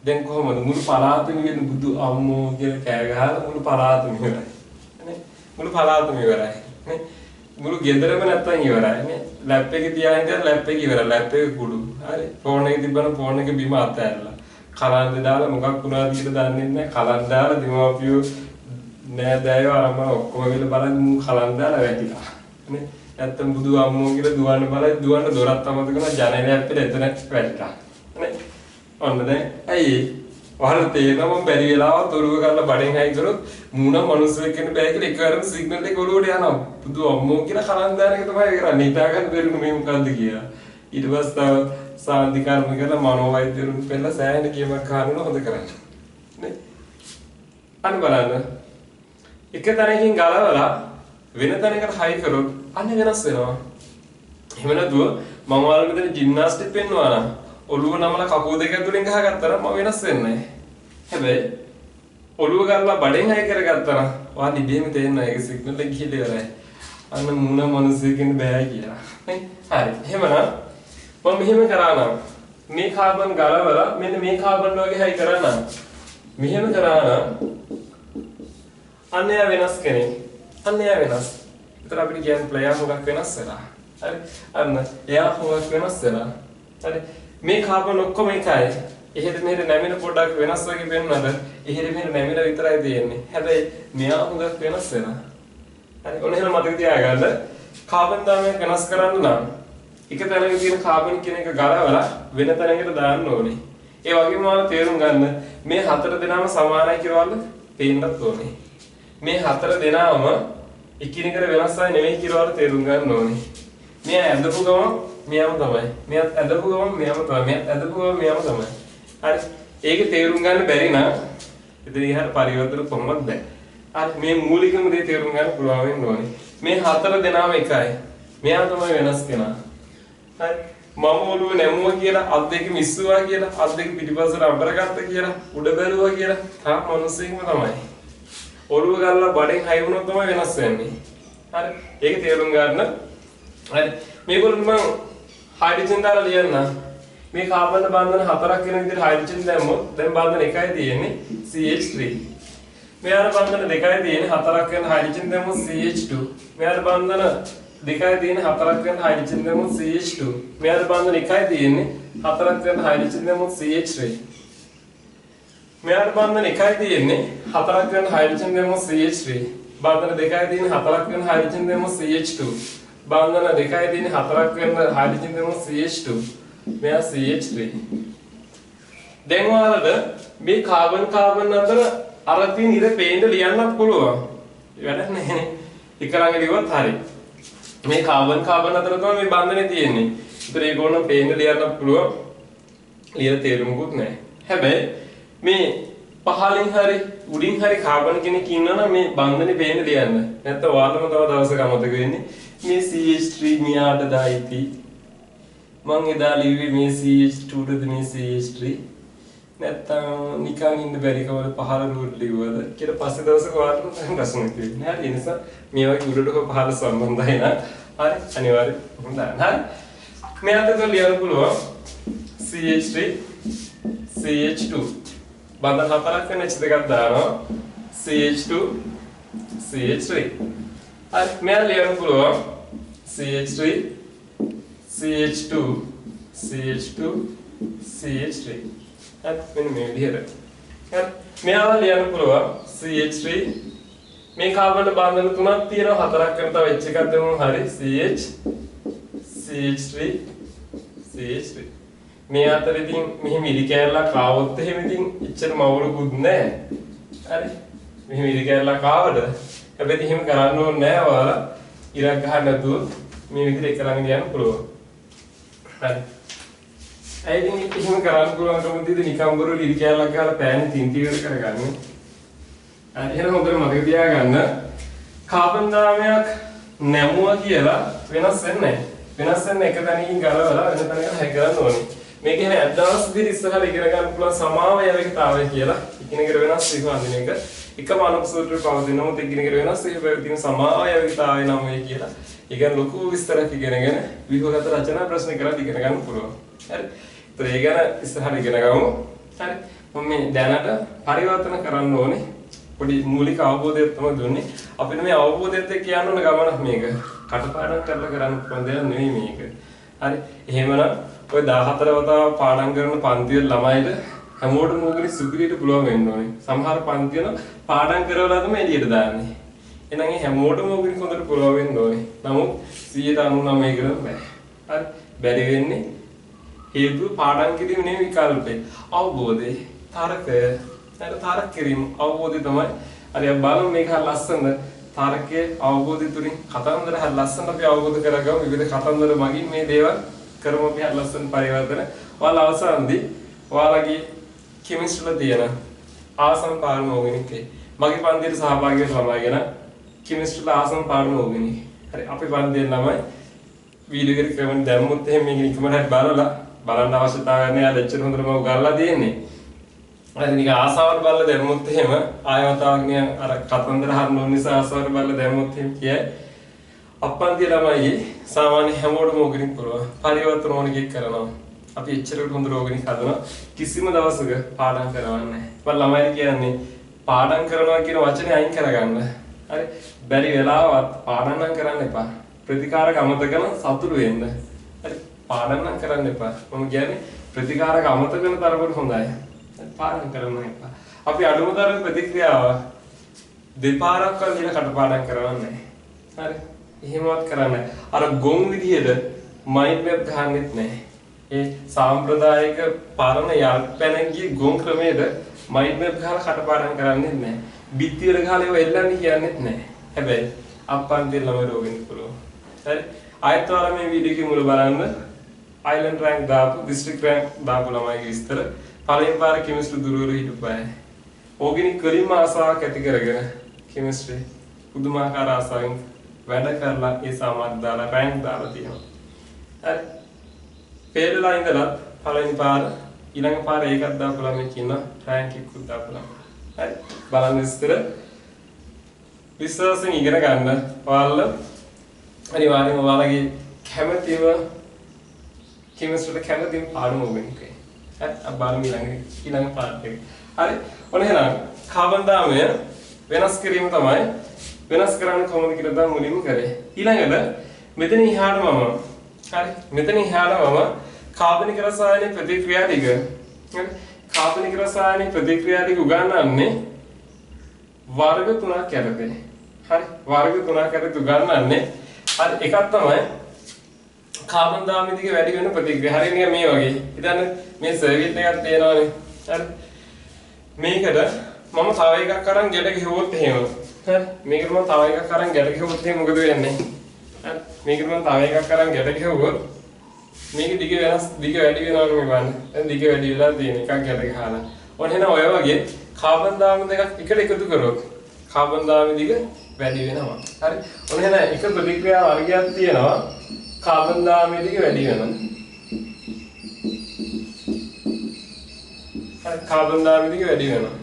A: දැන් කොහොමද මුළු පළාතෙම කියන බුදු අම්මෝ කියලා කෑ ගහලා මුළු පළාතෙම ඉවරයි. නේ? මුළු පළාතෙම ඉවරයි. නේ? මුළු ගෙදරම නැත්තම් ඉවරයි නේ. ලැප් එකේ තියා හිටියත් ලැප් එක ඉවරයි. ලැප් එක කුඩු. හරි. ෆෝන් එක තිබ්බම ෆෝන් එක බිම අතහැරලා. කලන්ද දාලා මොකක් වුණාද කියලා දන්නේ නැහැ. කලන්ද දාලා දිමාපියෝ නෑදෑයෝ අරම ඔක්කොම විල බලන් මු කලන්ද දාලා වැටිලා. නේ? නැත්තම් බුදු අම්මෝ කියලා දුවන්න බලයි දුවන්න දොරත් අමතක කරන ජනේලයක් පිට එතන වැටිලා. නේ? ඔන්න දැන් ඇයි වහල තේරෙනවා මම බැරි වෙලාවත් ඔරුව කරලා බඩෙන් හයි කරොත් මූණ මිනිස්සෙක් වෙන්න බෑ කියලා එකවරම සිග්නල් එක ඔරුවට යනවා. බුදු අම්මෝ කියලා කලන් දාන එක තමයි කරන්නේ. හිතා ගන්න බැරිුණු මේ මොකද්ද කියලා. ඊට පස්සේ සාන්ති කර්ම කරලා මනෝවෛද්‍යවරුන් පෙන්නලා සෑහෙන කියමක් ගන්න හොඳ කරන්නේ. නේ? අන්න බලන්න. එක තැනකින් ගලවලා වෙන තැනකට හයි කරොත් අන්න වෙනස් වෙනවා. එහෙම නැතුව මම ඔයාලට මෙතන ජිම්නාස්ටික් පෙන්වනවා නම් ඔළුව නමලා කකුල් දෙක ඇතුලෙන් ගහගත්තා නම් මම වෙනස් වෙන්නේ නැහැ. හැබැයි ඔළුව ගාලා බඩෙන් හයි කරගත්තා නම් ඔයාලා ඉබේම තේරෙනවා ඒක සිග්නල් එක ගිහිල්ලා ඉවරයි. අන්න මුණ මිනිස්සුකින් බෑ කියලා. නේ? හරි. එහෙමනම් මම මෙහෙම කරා නම් මේ කාබන් ගලවලා මෙන්න මේ කාබන් වගේ හයි කරා නම් මෙහෙම කරා නම් අන්න එයා වෙනස් කෙනෙක්. අන්න එයා වෙනස්. ඒතර අපිට කියන්නේ ප්ලේයර් මොකක් වෙනස් වෙලා. හරි. අන්න එයා මොකක් වෙනස් වෙලා. හරි. මේ කාබන් ඔක්කොම එකයි. එහෙට මෙහෙට නැමින පොඩ්ඩක් වෙනස් වගේ පෙන්වනද? එහෙට මෙහෙට නැමින විතරයි තියෙන්නේ. හැබැයි මෙයා හුඟක් වෙනස් වෙනවා. හරි. ඔන්න එහෙනම් මතක තියාගන්න. කාබන් දාමය වෙනස් කරන්න නම් එක තැනක තියෙන කාබන් කියන එක ගලවලා වෙන තැනකට දාන්න ඕනේ. ඒ වගේම ඔයාලා තේරුම් ගන්න මේ හතර දෙනාම සමානයි කියලා පේන්නත් ඕනේ. මේ හතර දෙනාම එකිනෙකට වෙනස් අය නෙමෙයි කියලා තේරුම් ගන්න ඕනේ. මෙයා ඇඳපු ගමන් මෙයාම තමයි. මෙයාත් ඇඳපු ගමන් මෙයාම තමයි. මෙයාත් ඇඳපු ගමන් මෙයාම තමයි. හරි. ඒක තේරුම් ගන්න බැරි නම් ඉතින් ඊහර පරිවර්තන කොහොමද බෑ. හරි. මේ මූලිකම දේ තේරුම් ගන්න පුළුවන් වෙන්න ඕනේ. මේ හතර දෙනාම එකයි. මෙයා තමයි වෙනස් කෙනා. හරි. මම ඔළුව නැමුවා කියලා අත් දෙක මිස්සුවා කියලා අත් දෙක පිටිපස්සට අඹරගත්ත කියලා උඩ බැලුවා කියලා තා මොනසෙකම තමයි. ඔළුව ගල්ලා බඩෙන් හයි වුණොත් තමයි වෙනස් වෙන්නේ. හරි. ඒක තේරුම් ගන්න. හරි. මේගොල්ලෝ මම හයිඩ්‍රජන් දාලා ලියන්න. මේ කාබන් බන්ධන හතරක් වෙන විදිහට හයිඩ්‍රජන් දැම්මොත් දැන් බන්ධන එකයි තියෙන්නේ CH3. මෙයාට බන්ධන දෙකයි තියෙන්නේ හතරක් වෙන හයිඩ්‍රජන් දැම්මොත් CH2. මෙයාට බන්ධන දෙකයි තියෙන්නේ හතරක් වෙන හයිඩ්‍රජන් දැම්මොත් CH2. මෙයාට බන්ධන එකයි තියෙන්නේ හතරක් වෙන හයිඩ්‍රජන් දැම්මොත් CH3. මෙයාට බන්ධන එකයි තියෙන්නේ හතරක් වෙන හයිඩ්‍රජන් දැම්මොත් CH3. බන්ධන දෙකයි තියෙන්නේ හතරක් වෙන හයිඩ්‍රජන් දැම්මොත් CH2. බන්ධන දෙකයි තියෙන්නේ හතරක් වෙන හයිඩ්‍රජන් දැම්මොත් CH2. මෙයා CH3. දැන් ඔයාලට මේ කාබන් අතර අර තියෙන ඉර පේන්න ලියන්නත් පුළුවන්. වැඩක් නැහැනේ. එක ළඟ ලියුවත් හරි. මේ කාබන් අතර තමයි මේ බන්ධනේ තියෙන්නේ. ඒතර ඒගොල්ලෝ පේන්න ලියන්නත් පුළුවන්. ලියලා තේරුමකුත් නැහැ. හැබැයි මේ පහලින් හරි උඩින් හරි කාබන් කෙනෙක් ඉන්නවනම් මේ බන්ධනේ පේන්න ලියන්න. නැත්නම් ඔයාලම තව දවසක අමතක වෙන්නේ මේ CH3 මියාට දායිති. මං එදා ලිව්වේ මේ CH2ටද මේ CH3 නැත්තම් නිකන් ඉන්න බැරි කවල පහළ රුවට් ලිව්වද කියලා පස්සේ දවසක වාටම ප්‍රශ්න තියෙනවා. හරි. ඒ නිසා මේ වගේ උඩට පහළ සම්බන්ධයි නා. හරි. අනිවාර්යයෙන් හොඳයි. හරි. මෙයාට તો ලියන්න පුළුවන් CH3 CH2 බන්ධන හතරක් වෙන H දෙකක් දානවා CH2 CH3. හරි. මෙයා ලියන්න පුළුවන් CH3 CH2 CH2 CH3. හරි. මෙන්න මේ විදිහට. හරි. මෙයාලා ලියන්න පුළුවන් CH3 මේ කාබන් බන්ධන තුනක් තියෙනවා හතරක් කරන තව H එකක් දෙමු. හරි. CH CH3 CH3. මේ අතර ඉතින් මෙහෙම ඉරි කැරලක් ආවොත් එහෙම ඉතින් එච්චර මවුලකුත් නැහැ. හරි. මෙහෙම ඉරි කැරලක් ආවද හැබැයි එහෙම කරන්න ඕනේ නැහැ. ඔයාලා ඉරක් ගහන්න නැතුව මේ විදිහට එක ළඟ යන්න පුළුවන්. හරි. ඒ ඉතින් එහෙම කරන්න පුළුවන් කම තියෙද නිකම් බරු ලිරි කැලක් ගහලා පෑනේ තින්ති ඉවර කරගන්න. හරි එහෙනම් හොඳට මතක තියාගන්න කාබන් දාමයක් නැමුවා කියලා වෙනස් වෙන්නේ නැහැ. වෙනස් වෙන එක තැනකින් ගලවලා වෙන තැනකට හැගරන්න ඕනේ. මේක එහෙනම් ඇඩ්වාන්ස් විදිහට ඉස්සරහට ඉගෙන ගන්න පුළුවන් සමාව යවිකතාවය කියලා. ඉගෙනගෙන වෙනස් විහඳින එක. එකම අනුක සූත්‍රය පවතින නමුත් ඉගෙනගෙන වෙනස් විහිපැවතින සමාව යවිකතාවය නම් වෙයි කියලා. ඉගෙන ලොකු විස්තරයක් ඉගෙනගෙන විහගත රචනා ප්‍රශ්න කරලා ඉගෙන ගන්න පුළුවන්. හරි. ඒත් ඒ ගැන ඉස්සරහට ඉගෙන ගමු. හරි. මම මේ දැනට පරිවර්තන කරන්න ඕනේ. පොඩි මූලික අවබෝධයක් තමයි දුන්නේ. අපිට මේ අවබෝධයත් එක්ක යන්න ඕන ගමනක් මේක. කටපාඩම් කරලා කරන්න පුළුවන් දෙයක් නෙවෙයි මේක. හරි. එහෙමනම් ඔය 14 වතාව පාඩම් කරන පන්තිවල ළමයිද හැමෝටම උගලි සුපිරියට පුළුවන් වෙන්න ඕනේ. සමහර පන්තිවල පාඩම් කරවලා තමයි එළියට දාන්නේ. එහෙනම් ඒ හැමෝටම උගලි හොඳට පුළුවන් වෙන්න ඕනේ. නමුත් 99% බෑ. හරි. බැරි වෙන්නේ හේතුව පාඩම් කිරීම නෙවෙයි විකල්පේ. අවබෝධය. තරක කිරීම අවබෝධය තමයි. හරි බලමු මේක හරිය ලස්සනද? තරකයේ අවබෝධය තුලින් කතන්දර හරිය ලස්සනට අපි අවබෝධ කරගමු. විවිධ කතන්දර මගින් මේ දේවල් කරමු අපි හරිය ලස්සන පරිවර්තන. ඔයාලා අවසානදී ඔයාලගේ කෙමිස්ට්‍රිවල තියෙන ආසම පාඩම ඕගෙනිකේ. මගේ පන්තියට සහභාගී වෙන ළමයි ගැන කෙමිස්ට්‍රිවල ආසම පාඩම ඕගෙනික. හරි අපි පන්තියේ ළමයි වීඩියෝ එකක් කරමු දැම්මොත් එහෙම මේක ඉක්මනට බලන්න අවශ්‍යතාවයක් නෑ. ලෙක්චර් හොඳටම උගන්ලා තියෙන්නේ. හරි නික ආසාවට බලලා දැම්මොත් එහෙම ආයවතාවක් නිය අර කතන්දර හරින නිසා ආසාවට බලලා දැම්මොත් එහෙම කියයි. අප්පන්තිය ළමයි සාමාන්‍ය හැමෝටම ඕගෙනික පුළුවන්. පරිවර්තන ඕනෙක කරනවා. අපි එච්චරකට හොඳ ඕගෙනික හදනවා. කිසිම දවසක පාඩම් කරවන්නේ නැහැ. මම ළමයිට කියන්නේ පාඩම් කරනවා කියන වචනේ අයින් කරගන්න. හරි බැරි වෙලාවත් පාඩම් නම් කරන්න එපා. ප්‍රතිකාරක අමතක කරන සතුටු වෙන්න. හරි පාඩම් නම් කරන්න එපා. මම කියන්නේ ප්‍රතිකාරක අමතක කරන තරමට හොඳයි. පාඩම් කරන්න එපා. අපි අඩුම තරමේ ප්‍රතික්‍රියාව දෙපාරක්වත් දීලා කටපාඩම් කරවන්නේ නැහැ. හරි එහෙමවත් කරන්නේ අර ගොන් විදියට මයින්ඩ් මැප් ගන්නෙත් නැහැ. ඒ සාම්ප්‍රදායික පරණ යල්පැනගේ ගොන් ක්‍රමයේද මයින්ඩ් මැප් ගහලා කටපාඩම් කරන්නේ නැහැ. බිත්ති වල ගහලා ඒව එල්ලන්නේ කියන්නේත් නැහැ. හැබැයි අප්පන්තිය ළමයි රෝගෙන්න පුළුවන්. හරි ආයෙත් ඔයාලා මේ වීඩියෝ එකේ මුල බලන්න අයිලන්ඩ් රෑන්ක් දාපු ඩිස්ට්‍රික්ට් රෑන්ක් දාපු ළමයිගේ විස්තර පළවෙනි පාර කෙමිස්ට්‍රි දුරවර හිටපු අය. ඕගෙනික් කලින්ම ආසාවක් ඇති කරගෙන කෙමිස්ට්‍රි පුදුමාකාර ආසාවෙන් වැඩ කරලා ඒ සාමාන්‍ය දාලා රෑන්ක් දාලා තියෙනවා. හරි. පෙරලා ඉඳලා පළවෙනි පාර ඊළඟ පාර ඒකක් දාපු ළමයි කියනවා රෑන්ක් එකක් දාපු ළමයි. හරි. බලන්න විස්තර විශ්වාසයෙන් ඉගෙන ගන්න. ඔයාලා අනිවාර්යයෙන්ම ඔයාලගේ කැමැතිම කෙමිස්ට්‍රියට කැමැතිම පාඩම ඕගෙනික්. හරි අපි බලමු ඊළඟ පාඩම එක. හරි. ඔන්න එහෙනම් කාබන් දාමය වෙනස් කිරීම තමයි වෙනස් කරන්න කොහොමද කියලා තමයි මුලින්ම කරේ. ඊළඟට මෙතන ඉහාට මම හරි මෙතන ඉහාට මම කාබනික රසායනික ප්‍රතික්‍රියා ටික හරි කාබනික රසායනික ප්‍රතික්‍රියා ටික උගන්වන්නේ වර්ග 3ක් යටතේ. හරි වර්ග 3ක් යටතේ උගන්වන්නේ හරි එකක් තමයි කාබන් දාමය දිගේ වැඩි වෙන ප්‍රතික්‍රියා. හරි නිකන් මේ වගේ. හිතන්න මේ සර්කිට් එකක් තියෙනවානේ. හරි මේකට මම තව එකක් අරන් ගැට ගහුවොත් එහෙම. හරි මේකට මම තව එකක් අරන් ගැට ගහුවොත් එහෙම මොකද වෙන්නේ? හරි මේකට මම තව එකක් අරන් ගැට ගහුවොත් මේක දිග වැඩි වෙනවා නේ බලන්න. දැන් දිග වැඩි වෙලා තියෙන එකක් ගැට ගහලා. ඔන්න එහෙනම් ඔය වගේ කාබන් දාම දෙකක් එකට එකතු කරොත් කාබන් දාම දිග වැඩි වෙනවා. හරි ඔන්න එහෙනම් එක ප්‍රතික්‍රියා වර්ගයක් තියෙනවා කාබන් දාම දිග වැඩි වෙනවා. හරි කාබන් දාම දිග වැඩි වෙනවා.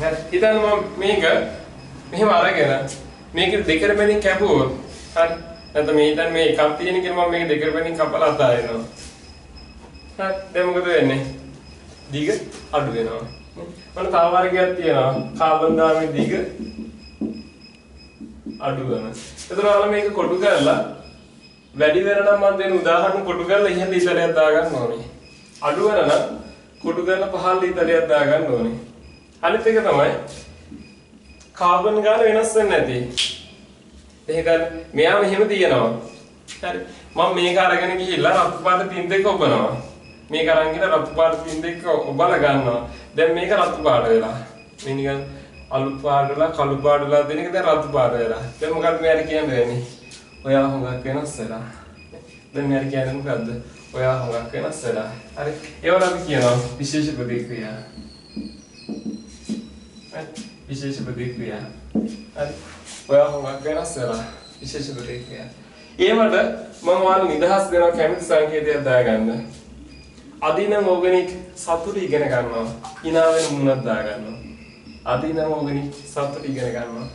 A: හරි හිතන්න මම මේක මෙහෙම අරගෙන මේක දෙකට බෙදින් කැපුවොත් හරි නැත්නම් මේ හිතන්න මේ එකක් තියෙන කියලා මම මේක දෙකට බෙදින් කපලා අතාරිනවා. හරි දැන් මොකද වෙන්නේ? දිග අඩු වෙනවා. මම තව වර්ගයක් තියෙනවා කාබන් දාමේ දිග අඩු වෙන. ඒතර ඔයාලා මේක කොටු කරලා වැඩි වෙන නම් මම දෙන උදාහරණ කොටු කරලා ඉහළ ඉතරයක් දාගන්න ඕනේ. අඩු වෙන නම් කොටු කරලා පහළ ඉතරයක් දාගන්න ඕනේ. අනිත් එක තමයි කාබන් ගාන වෙනස් වෙන්නේ නැති. ඒක මෙයා මෙහෙම තියෙනවා. හරි. මම මේක අරගෙන ගිහිල්ලා රතු පාට තින් දෙක ඔබනවා. මේක අරන් ගිහලා රතු පාට තින් දෙක ඔබලා ගන්නවා. දැන් මේක රතු පාට වෙලා. මේ නිකන් අලු පාට වෙලා කළු පාට වෙලා දෙන එක දැන් රතු පාට වෙලා. දැන් මොකක්ද මෙයාට කියන්නේ වෙන්නේ? ඔයා හුඟක් වෙනස් වෙලා. දැන් මෙයාට කියන්නේ මොකද්ද? ඔයා හුඟක් වෙනස් වෙලා. හරි. ඒවල අපි කියනවා විශේෂ ප්‍රතික්‍රියා. විශේෂ ප්‍රතික්‍රියා. හරි. ඔයා හුඟක් වෙනස් වෙලා. විශේෂ ප්‍රතික්‍රියා. ඒවට මම ඔයාලට නිදහස් දෙනවා කැමති සංකේතයක් දාගන්න. අදිනම් ඕගනික් සතුට ඉගෙන ගන්නවා. hina වෙන මුණක් දාගන්නවා. අදිනම් ඕගනික් සතුට ඉගෙන ගන්නවා.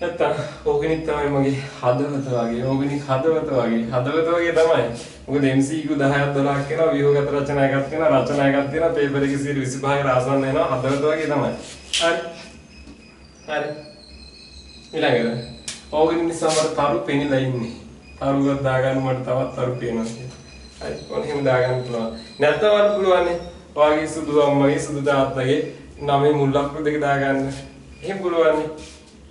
A: නැත්තම් ඕගනික් තමයි මගේ හදවත වගේ. ඕගනික් හදවත වගේ තමයි. මොකද MCQ 10ක් 12ක් කරනවා ව්‍යුහගත රචනා එකක් තියෙනවා රචනා එකක් තියෙනවා පේපර් එකේ 25කට ආසන්න වෙනවා හදවත වගේ තමයි. හරි. ඊළඟට ඕගනික් සමහර තරු පෙනිලා ඉන්නේ. තරුවක් දාගන්න මට තවත් තරු පේනවා කියලා. හරි. ඔන්න එහෙම දාගන්න පුළුවන්. නැත්නම් වල පුළුවන් නේ. ඔයාගේ සුදු අම්මගේ සුදු තාත්තගේ නමේ මුල් අකුරු දෙක දාගන්න. එහෙම පුළුවන් නේ.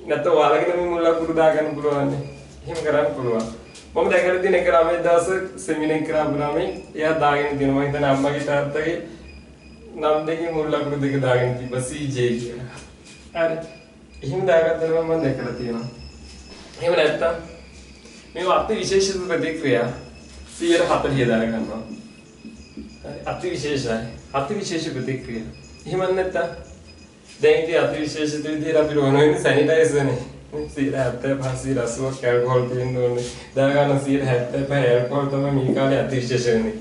A: නැත්නම් ඔයාලගේ නමේ මුල් අකුරු දාගන්න පුළුවන් නේ. එහෙම කරන්න පුළුවන්. මම දැකලා තියෙන එක ළමයි දවස් සෙමිනාර් කරාම ළමයි එයා දාගෙන තියෙනවා. මම හිතන්නේ අම්මගේ තාත්තගේ නම් දෙකේ මුල් අකුරු දෙක දාගෙන තිබ්බා CJ කියලා. හරි. එහෙම දාගත්තා මම දැකලා තියෙනවා. එහෙම නැත්නම් මේ අති විශේෂ ප්‍රතික්‍රියා 140 දාගන්නවා. හරි. අති විශේෂයි. අති විශේෂ ප්‍රතික්‍රියා. එහෙම නැත්නම් දැන් ඉතින් අති විශේෂ විදිහට අපි රෝන වෙන්නේ සැනිටයිසර් නේ. 75 80ක් ඇල්කොහොල් තියෙන්න ඕනේ. දාගන්න 75 ඇල්කොහොල් තමයි මේ කාලේ අති විශේෂ වෙන්නේ.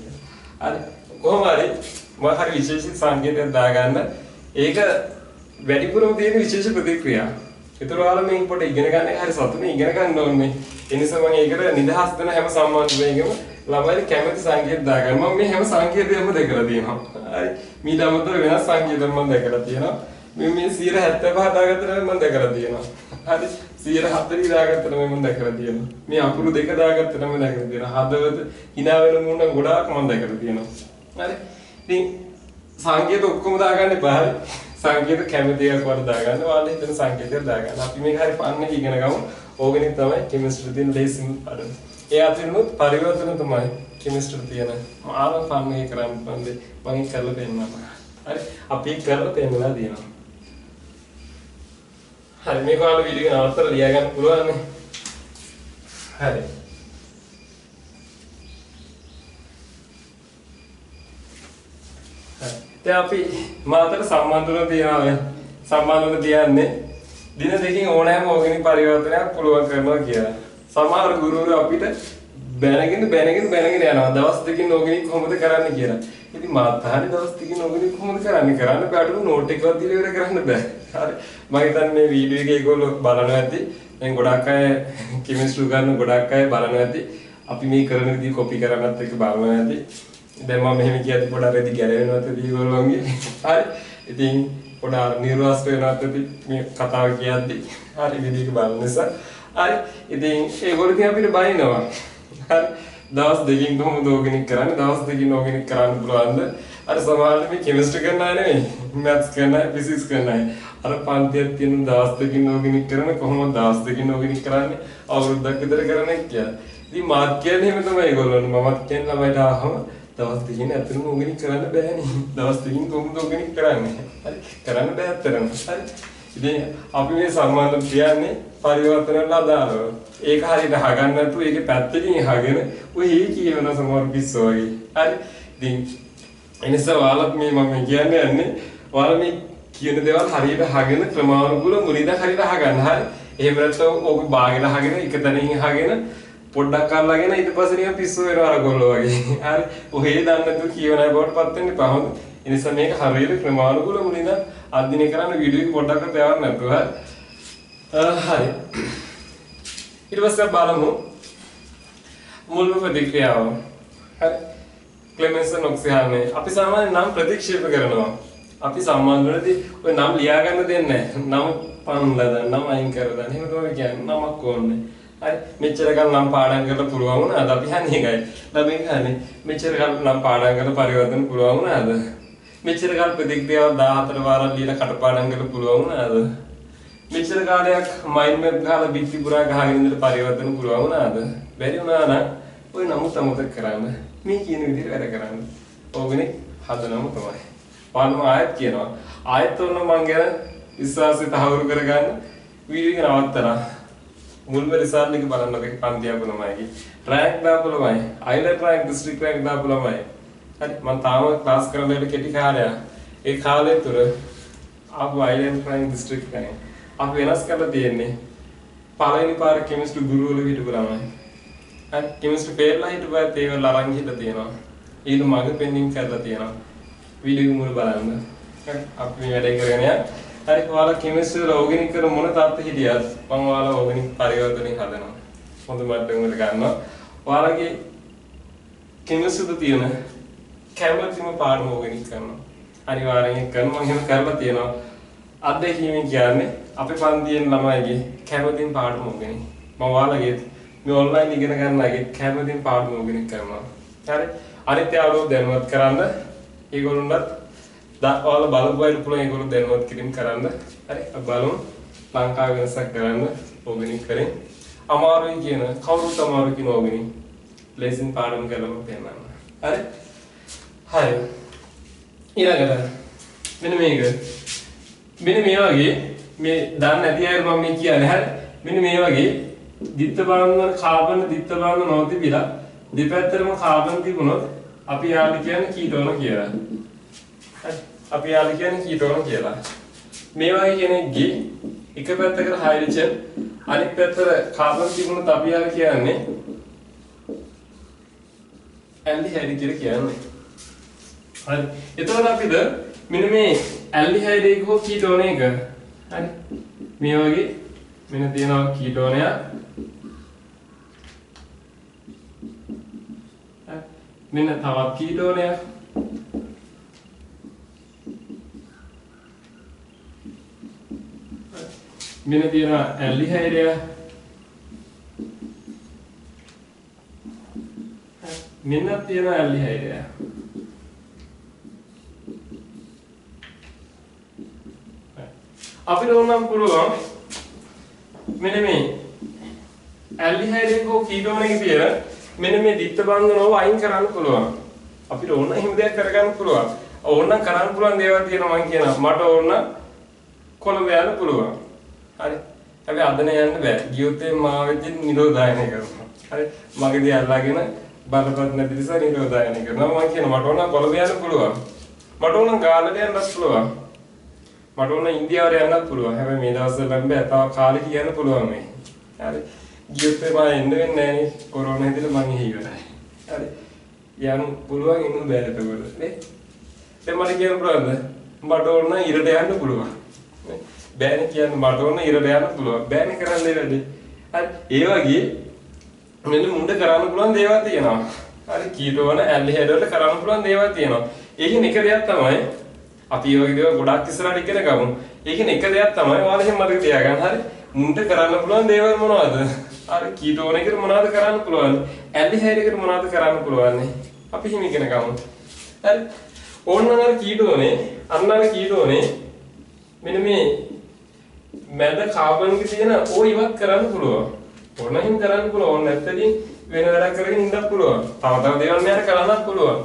A: හරි. කොහොම හරි මම හරි විශේෂ සංකේතයක් දාගන්න. ඒක වැඩිපුරම තියෙන විශේෂ ප්‍රතික්‍රියා. ඒතර ඔයාලා මේ පොඩ ඉගෙන ගන්න හරි සතුටින් ඉගෙන ගන්න ඕනේ. ඒ නිසා මම ඒකට නිදහස් දෙන හැම සම්මානයකම ළමයි කැමති සංකේත දාගන්න. මම මේ හැම සංකේතයක්ම දැකලා තියෙනවා. හරි. මීට අමතරව වෙනස් සංකේත මම දැකලා තියෙනවා. මේ 175 දාගත්තට මම දැකලා තියෙනවා. හරි. 140 දාගත්තට මම දැකලා තියෙනවා. මේ අකුරු දෙක දාගත්තට මම දැකලා තියෙනවා. හදවත hina වෙන මුණ ගොඩාක් මම දැකලා තියෙනවා. හරි. ඉතින් සංකේත ඔක්කොම දාගන්න බෑ. සංකේත කැමති එකක් වල දාගන්න. ඔයාලා හිතන සංකේතයක් දාගන්න. අපි මේක හරි පන්නේ ඉගෙන ගමු. ඕගනික් තමයි කෙමිස්ට්‍රි තියෙන ලේසිම අඩු. ඒ අතරිනුත් පරිවර්තන තමයි කෙමිස්ට්‍රි තියෙන. ආරම් පන්නේ කරන්න බන්නේ. මම කරලා දෙන්නම්. හරි. අපි කරලා දෙන්නලා දිනවා. හරි මේක ඔයාලා වීඩියෝ එක නවත්තලා ලියා ගන්න පුළුවන් නේ. හරි. දැන් අපි මාතර සම්බන්ධන තියනවා. සම්බන්ධන තියන්නේ දින දෙකකින් ඕනෑම ඕගනික් පරිවර්තනයක් පුළුවන් කරනවා කියලා. සමහර ගුරුවරු අපිට බැනගෙන යනවා. දවස් දෙකකින් ඕගනික් කොහොමද කරන්න කියලා. ඉතින් මාත් හරි දවස් දෙකකින් ඕගනික් කොහොමද කරන්න බෑටු නෝට් එකවත් දීලා ඉවර කරන්න බෑ. හරි. මම හිතන්නේ මේ වීඩියෝ එකේ ඒගොල්ලෝ බලනවා ඇති. දැන් ගොඩක් අය කෙමිස්ට්‍රි ගන්න ගොඩක් අය බලනවා ඇති. අපි මේ කරන විදිහ කොපි කරන්නත් එක්ක බලනවා ඇති. දැන් මම මෙහෙම කියද්දි පොඩක් රෙදි ගැලවෙනවත් ඇති ඒගොල්ලෝන්ගේ. හරි. ඉතින් පොඩක් නිර්වාස් වෙනවත් ඇති මේ කතාව කියද්දි. හරි වීඩියෝ එක බලන නිසා. හරි. ඉතින් ඒගොල්ලෝ ඉතින් අපිට බයිනවා. හරි. දවස් දෙකකින් කොහොමද ඕගනික් කරන්නේ? දවස් දෙකකින් ඕගනික් කරන්න පුළුවන්ද? අර සමහරවිට මේ කෙමිස්ට්‍රි කරන අය නෙමෙයි. මැත්ස් කරන අය, ෆිසික්ස් කරන අය. අර පන්තියක් තියෙන දවස් දෙකකින් ඕගනික් කරන කොහොමද දවස් දෙකකින් ඕගනික් කරන්නේ? අවුරුද්දක් විතර කරන්නේ කියලා. ඉතින් මාත් කියන්නේ එහෙම තමයි ඒගොල්ලෝ. මමත් කියන්නේ ළමයිට ආවම දවස් දෙකකින් ඇත්තටම ඕගනික් කරන්න බෑනේ. දවස් දෙකකින් කොහොමද ඕගනික් කරන්නේ? හරි. කරන්න බෑ ඇත්තටම. හරි. ඉතින් අපි මේ සම්බන්ධ කියන්නේ පරිවර්තන වල අදාළව. ඒක හරියට අහගන්න නැතුව ඒකේ පැත්තකින් අහගෙන ඔය කියවන සමහර පිස්සෝ වගේ. හරි. ඉතින් එනිසා ඔයාලත් මේ මම කියන්නේ ඔයාලා මේ කියන දේවල් හරියට අහගෙන ක්‍රමානුකූල මුලින්ද හරියට අහගන්න. හරි. එහෙම නැත්නම් ඕක බාගෙන අහගෙන එක තැනින් අහගෙන පොඩ්ඩක් අල්ලගෙන ඊට පස්සේ නිකන් පිස්සු වෙනවා අර ගොල්ලෝ වගේ. හරි. ඔහේ දන්නේ නැතුව කියවන අය බවට පත් වෙන්න එපා. හොඳ. ඒ නිසා මේක හරියට ක්‍රමානුකූල මුලින්ද අධ්‍යයනය කරන්න වීඩියෝ එක පොඩ්ඩක් තේරුම් නැතුව. හරි. ඊට පස්සේ බලමු මුල්ම ප්‍රතික්‍රියාව. හරි. ක්ලෙමන්සන් ඔක්සිහානේ අපි සාමාන්‍යයෙන් නම් ප්‍රතික්ෂේප කරනවා. අපි සම්මානවලදී ඔය නම් ලියා ගන්න දෙන්නේ නැහැ. නම් පන්ලා දාන්න, නම් අයින් කරලා දාන්න. එහෙම තමයි කියන්නේ. නමක් ඕනේ. හරි. මෙච්චර කල් නම් පාඩම් කරලා පුළුවන් වුණාද? අපි හන්නේ ඒකයි. ළමෙන් හන්නේ මෙච්චර කල් නම් පාඩම් කරලා පරිවර්තන පුළුවන් වුණාද? මෙච්චර කල් ප්‍රතික්‍රියාව 14 වාරක් ලියලා කටපාඩම් කරලා පුළුවන් වුණාද? මෙච්චර කාලයක් මයින්ඩ් මැප් ගහලා බිත්ති පුරා ගහගෙන ඉඳලා පරිවර්තන පුළුවන් වුණාද? බැරි වුණා නම් ඔය නමුත් අමතක කරන්න. මේ කියන විදිහට වැඩ කරන්න. ඕගනික් හදනම තමයි. පාඩම ආයෙත් කියනවා. ආයෙත් ඔන්න මං ගැන විශ්වාසය තහවුරු කරගන්න වීඩියෝ එක නවත්තලා. මුල්ම රිසල්ට් එක බලන්නකො පන්ති අපු ළමයිගේ. රෑන්ක් දාපු ළමයි, අයිලන්ඩ් රෑන්ක්, ඩිස්ට්‍රික්ට් රෑන්ක් දාපු ළමයි. හරි මම තාම ක්ලාස් කරන දෙයට කෙටි කාලයක්. ඒ කාලය තුර ආපු අයිලන්ඩ් රෑන්ක්, ඩිස්ට්‍රික්ට් රෑන්ක් අපි වෙනස් කරලා තියෙන්නේ. පළවෙනි පාර කෙමිස්ට්‍රි ගුරුවරු හිටපු ළමයි. හරි කෙමිස්ට්‍රි ෆේල්ලා හිටපුවත් ඒවල අරන් හිටලා තියෙනවා. ඊළඟ මග පෙන්නින් කරලා තියෙනවා. වීඩියෝ මුල බලන්න. හරි අපි මේ වැඩේ කරගෙන යන්න. හරි ඔයාලා කෙමිස්ට්‍රි වල ඕගනික් කර මොන තාත්ත හිටියත් මම ඔයාලා ඕගනික් පරිවර්තනය හදනවා. හොඳ මට්ටමකට ගන්නවා. ඔයාලගේ කෙමිස්ට්‍රි වල තියෙන කැමැතිම පාඩම ඕගනික් කරනවා. අනිවාර්යෙන් කරනවා. මම එහෙම කරලා තියෙනවා. අත්දැකීමෙන් කියන්නේ අපේ පන්තියෙන් ළමයිගේ කැමැතිම පාඩම ඕගනික්. මම ඔයාලගේ මේ ඔන්ලයින් ඉගෙන ගන්නගේ කැමැතිම පාඩම ඕගනික් කරනවා. හරි අනිත් යාළුවෝ දැනුවත් කරන්න ඒගොල්ලන්වත් ඔයාලා බලපු අයට පුළුවන් ඒගොල්ලෝ දැනුවත් කිරීම කරන්න. හරි අපි බලමු ලංකාවේ වෙනසක් කරන්න ඕගනික් කරේ. අමාරුයි කියන කවුරුත් අමාරු කියන ඕගනික් ලේසින් පාඩම් කරලා පෙන්නන්න. හරි? හරි. ඊළඟට මෙන්න මේක. මෙන්න මේ වගේ මේ දන්නේ නැති අය මම මේ කියන්නේ හරි. මෙන්න මේ වගේ දිත්ත බලන්න කාබන් දිත්ත බලන්න නොතිබිලා දෙපැත්තටම කාබන් තිබුණොත් අපි යාළුවෝ කියන්නේ කීටෝන කියලා. හරි. අපි යාළුවෝ කියන්නේ කීටෝන කියලා. මේ වගේ කෙනෙක්ගේ එක පැත්තකට හයිඩ්‍රජන් අනිත් පැත්තට කාබන් තිබුණොත් අපි යාළුවෝ කියන්නේ ඇල්ඩිහයිඩ් කියලා කියන්නේ. හරි. එතකොට අපිට මෙන්න මේ ඇල්ඩිහයිඩ් එක හෝ කීටෝන එක හරි. මේ වගේ මෙන්න තියෙනවා කීටෝනය. මෙන්න තවත් කීටෝනයක්. මෙන්න තියෙනවා ඇල්ඩිහයිඩය. මෙන්න තියෙනවා ඇල්ඩිහයිඩය. අපිට ඕනම් පුළුවන් මෙන්න මේ ඇල්ඩිහයිඩ් එක හෝ කීටෝන එකේ තියෙන මෙන්න මේ දිත්ත බන්ධනව අයින් කරන්න පුළුවන්. අපිට ඕන හිම දෙයක් කරගන්න පුළුවන්. ඕනනම් කරන්න පුළුවන් දේවල් තියෙනවා මම කියනවා. මට ඕන කොළඹ යන්න පුළුවන්. හරි. හැබැයි අද නෑ යන්න බෑ. ගියොත් මා වෙච්ච නිරෝධායනය කරනවා. හරි. මගදී අල්ලාගෙන බලපත් නැති නිසා නිරෝධායනය කරනවා. මම කියනවා මට ඕන කොළඹ යන්න පුළුවන්. මට ඕන ගාල්ලට යන්නත් පුළුවන්. මට ඕන ඉන්දියාවට යන්නත් පුළුවන්. හැබැයි මේ දවස්වල නම් බෑ. තව කාලෙක යන්න පුළුවන් මේ. හරි. ගියොත් මම එන්න වෙන්නේ නෑනේ. කොරෝනා හැදිලා මං එහි ඉවරයි. හරි. යන්න පුළුවන් ඉන්න බෑ එතකොට. නේ? දැන් මට කියන්න පුළුවන්ද? මට ඕන ඉරට යන්න පුළුවන්. නේ? බෑනේ කියන්න මට ඕන ඉරට යන්න පුළුවන්. බෑනේ කරන්නේ වැඩි. හරි. ඒ වගේ මෙන්න මුණ්ඩ කරන්න පුළුවන් දේවල් තියෙනවා. හරි. කීටෝන ඇල්ඩිහයිඩ් වලට කරන්න පුළුවන් දේවල් තියෙනවා. ඒකෙන් එක දෙයක් තමයි අපි මේ වගේ දේවල් ගොඩක් ඉස්සරහට ඉගෙන ගමු. ඒකෙන් එක දෙයක් තමයි ඔයාලා එහෙම මතක තියාගන්න. හරි. මුණ්ඩ කරන්න පුළුවන් දේවල් මොනවද? අර කීටෝන එකට මොනවද කරන්න පුළුවන්? ඇල්ඩිහයිඩ් එකට මොනවද කරන්න පුළුවන්? අපි හිම ඉගෙන ගමු. හරි. ඕනනම් අර කීටෝනේ අන්න අර කීටෝනේ මෙන්න මේ මැද කාබන් එකේ තියෙන ඕ ඉවත් කරන්න පුළුවන්. ඕන හිම කරන්න පුළුවන්. ඕන නැත්නම් වෙන වැඩක් කරගෙන ඉන්නත් පුළුවන්. තව දේවල් මෙයාට කරන්නත් පුළුවන්.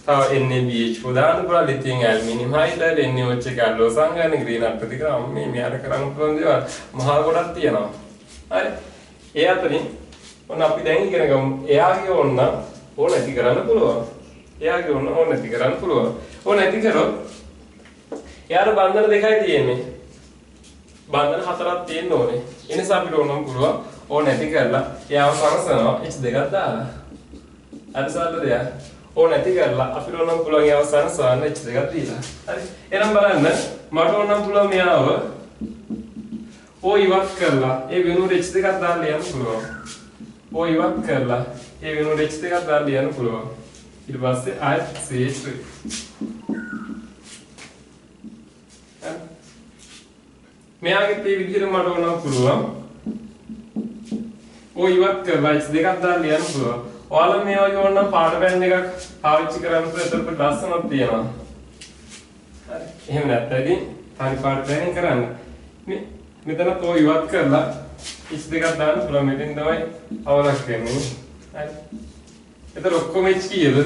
A: තව NaBH පුදාන්න පුළුවන්. ලිතියම් ඇල්මිනියම් හයිඩ්‍රයිඩ් NaOH එක අලෝසංගන ග්‍රීන් ප්‍රතික්‍රියා මේ මෙයාට කරන්න පුළුවන් දේවල් මහා ගොඩක් තියෙනවා. හරි. ඒ අතරින් ඔන්න අපි දැන් ඉගෙන ගමු. එයාගේ ඕන නැති කරන්න පුළුවන්. එයාගේ ඕන නැති කරන්න පුළුවන්. ඕන නැති කරොත් එයාට බන්ධන දෙකයි තියෙන්නේ. බන්ධන හතරක් තියෙන්න ඕනේ. ඒ නිසා අපිට ඕනම් පුළුවන් ඕන නැති කරලා එයාව සරසනවා H2ක් දාලා. අර සල්ල දෙයක්. ඕන නැති කරලා අපිට ඕනම් පුළුවන් එයාව සරසවන්න H2ක් දීලා. හරි. එහෙනම් බලන්න මට ඕනම් පුළුවන් මෙයාව ඕ ඉවත් කරලා ඒ වෙනුවට H2ක් දාලා යන්න පුළුවන්. ඕ ඉවත් කරලා ඒ වෙනුවට H2ක් දාලා යන්න පුළුවන්. ඊට පස්සේ ආයෙත් CH3. මෙයාගේ මේ විදිහට මට ඕනම් පුළුවන් ඕ ඉවත් කරලා H2ක් දාලා යන්න පුළුවන්. ඔයාලා මේ වගේ ඕනම් පාට බෑන් එකක් පාවිච්චි කරන්න පුළුවන්. ඒකට ලස්සනක් තියෙනවා. හරි. එහෙම නැත්නම් තනි පාට බෑන් කරන්න. මෙතන තෝ ඉවත් කරලා H2ක් දාන්න පුළුවන්. මෙතෙන් තමයි අවලක් වෙන්නේ. හරි. එතන ඔක්කොම H කීයද?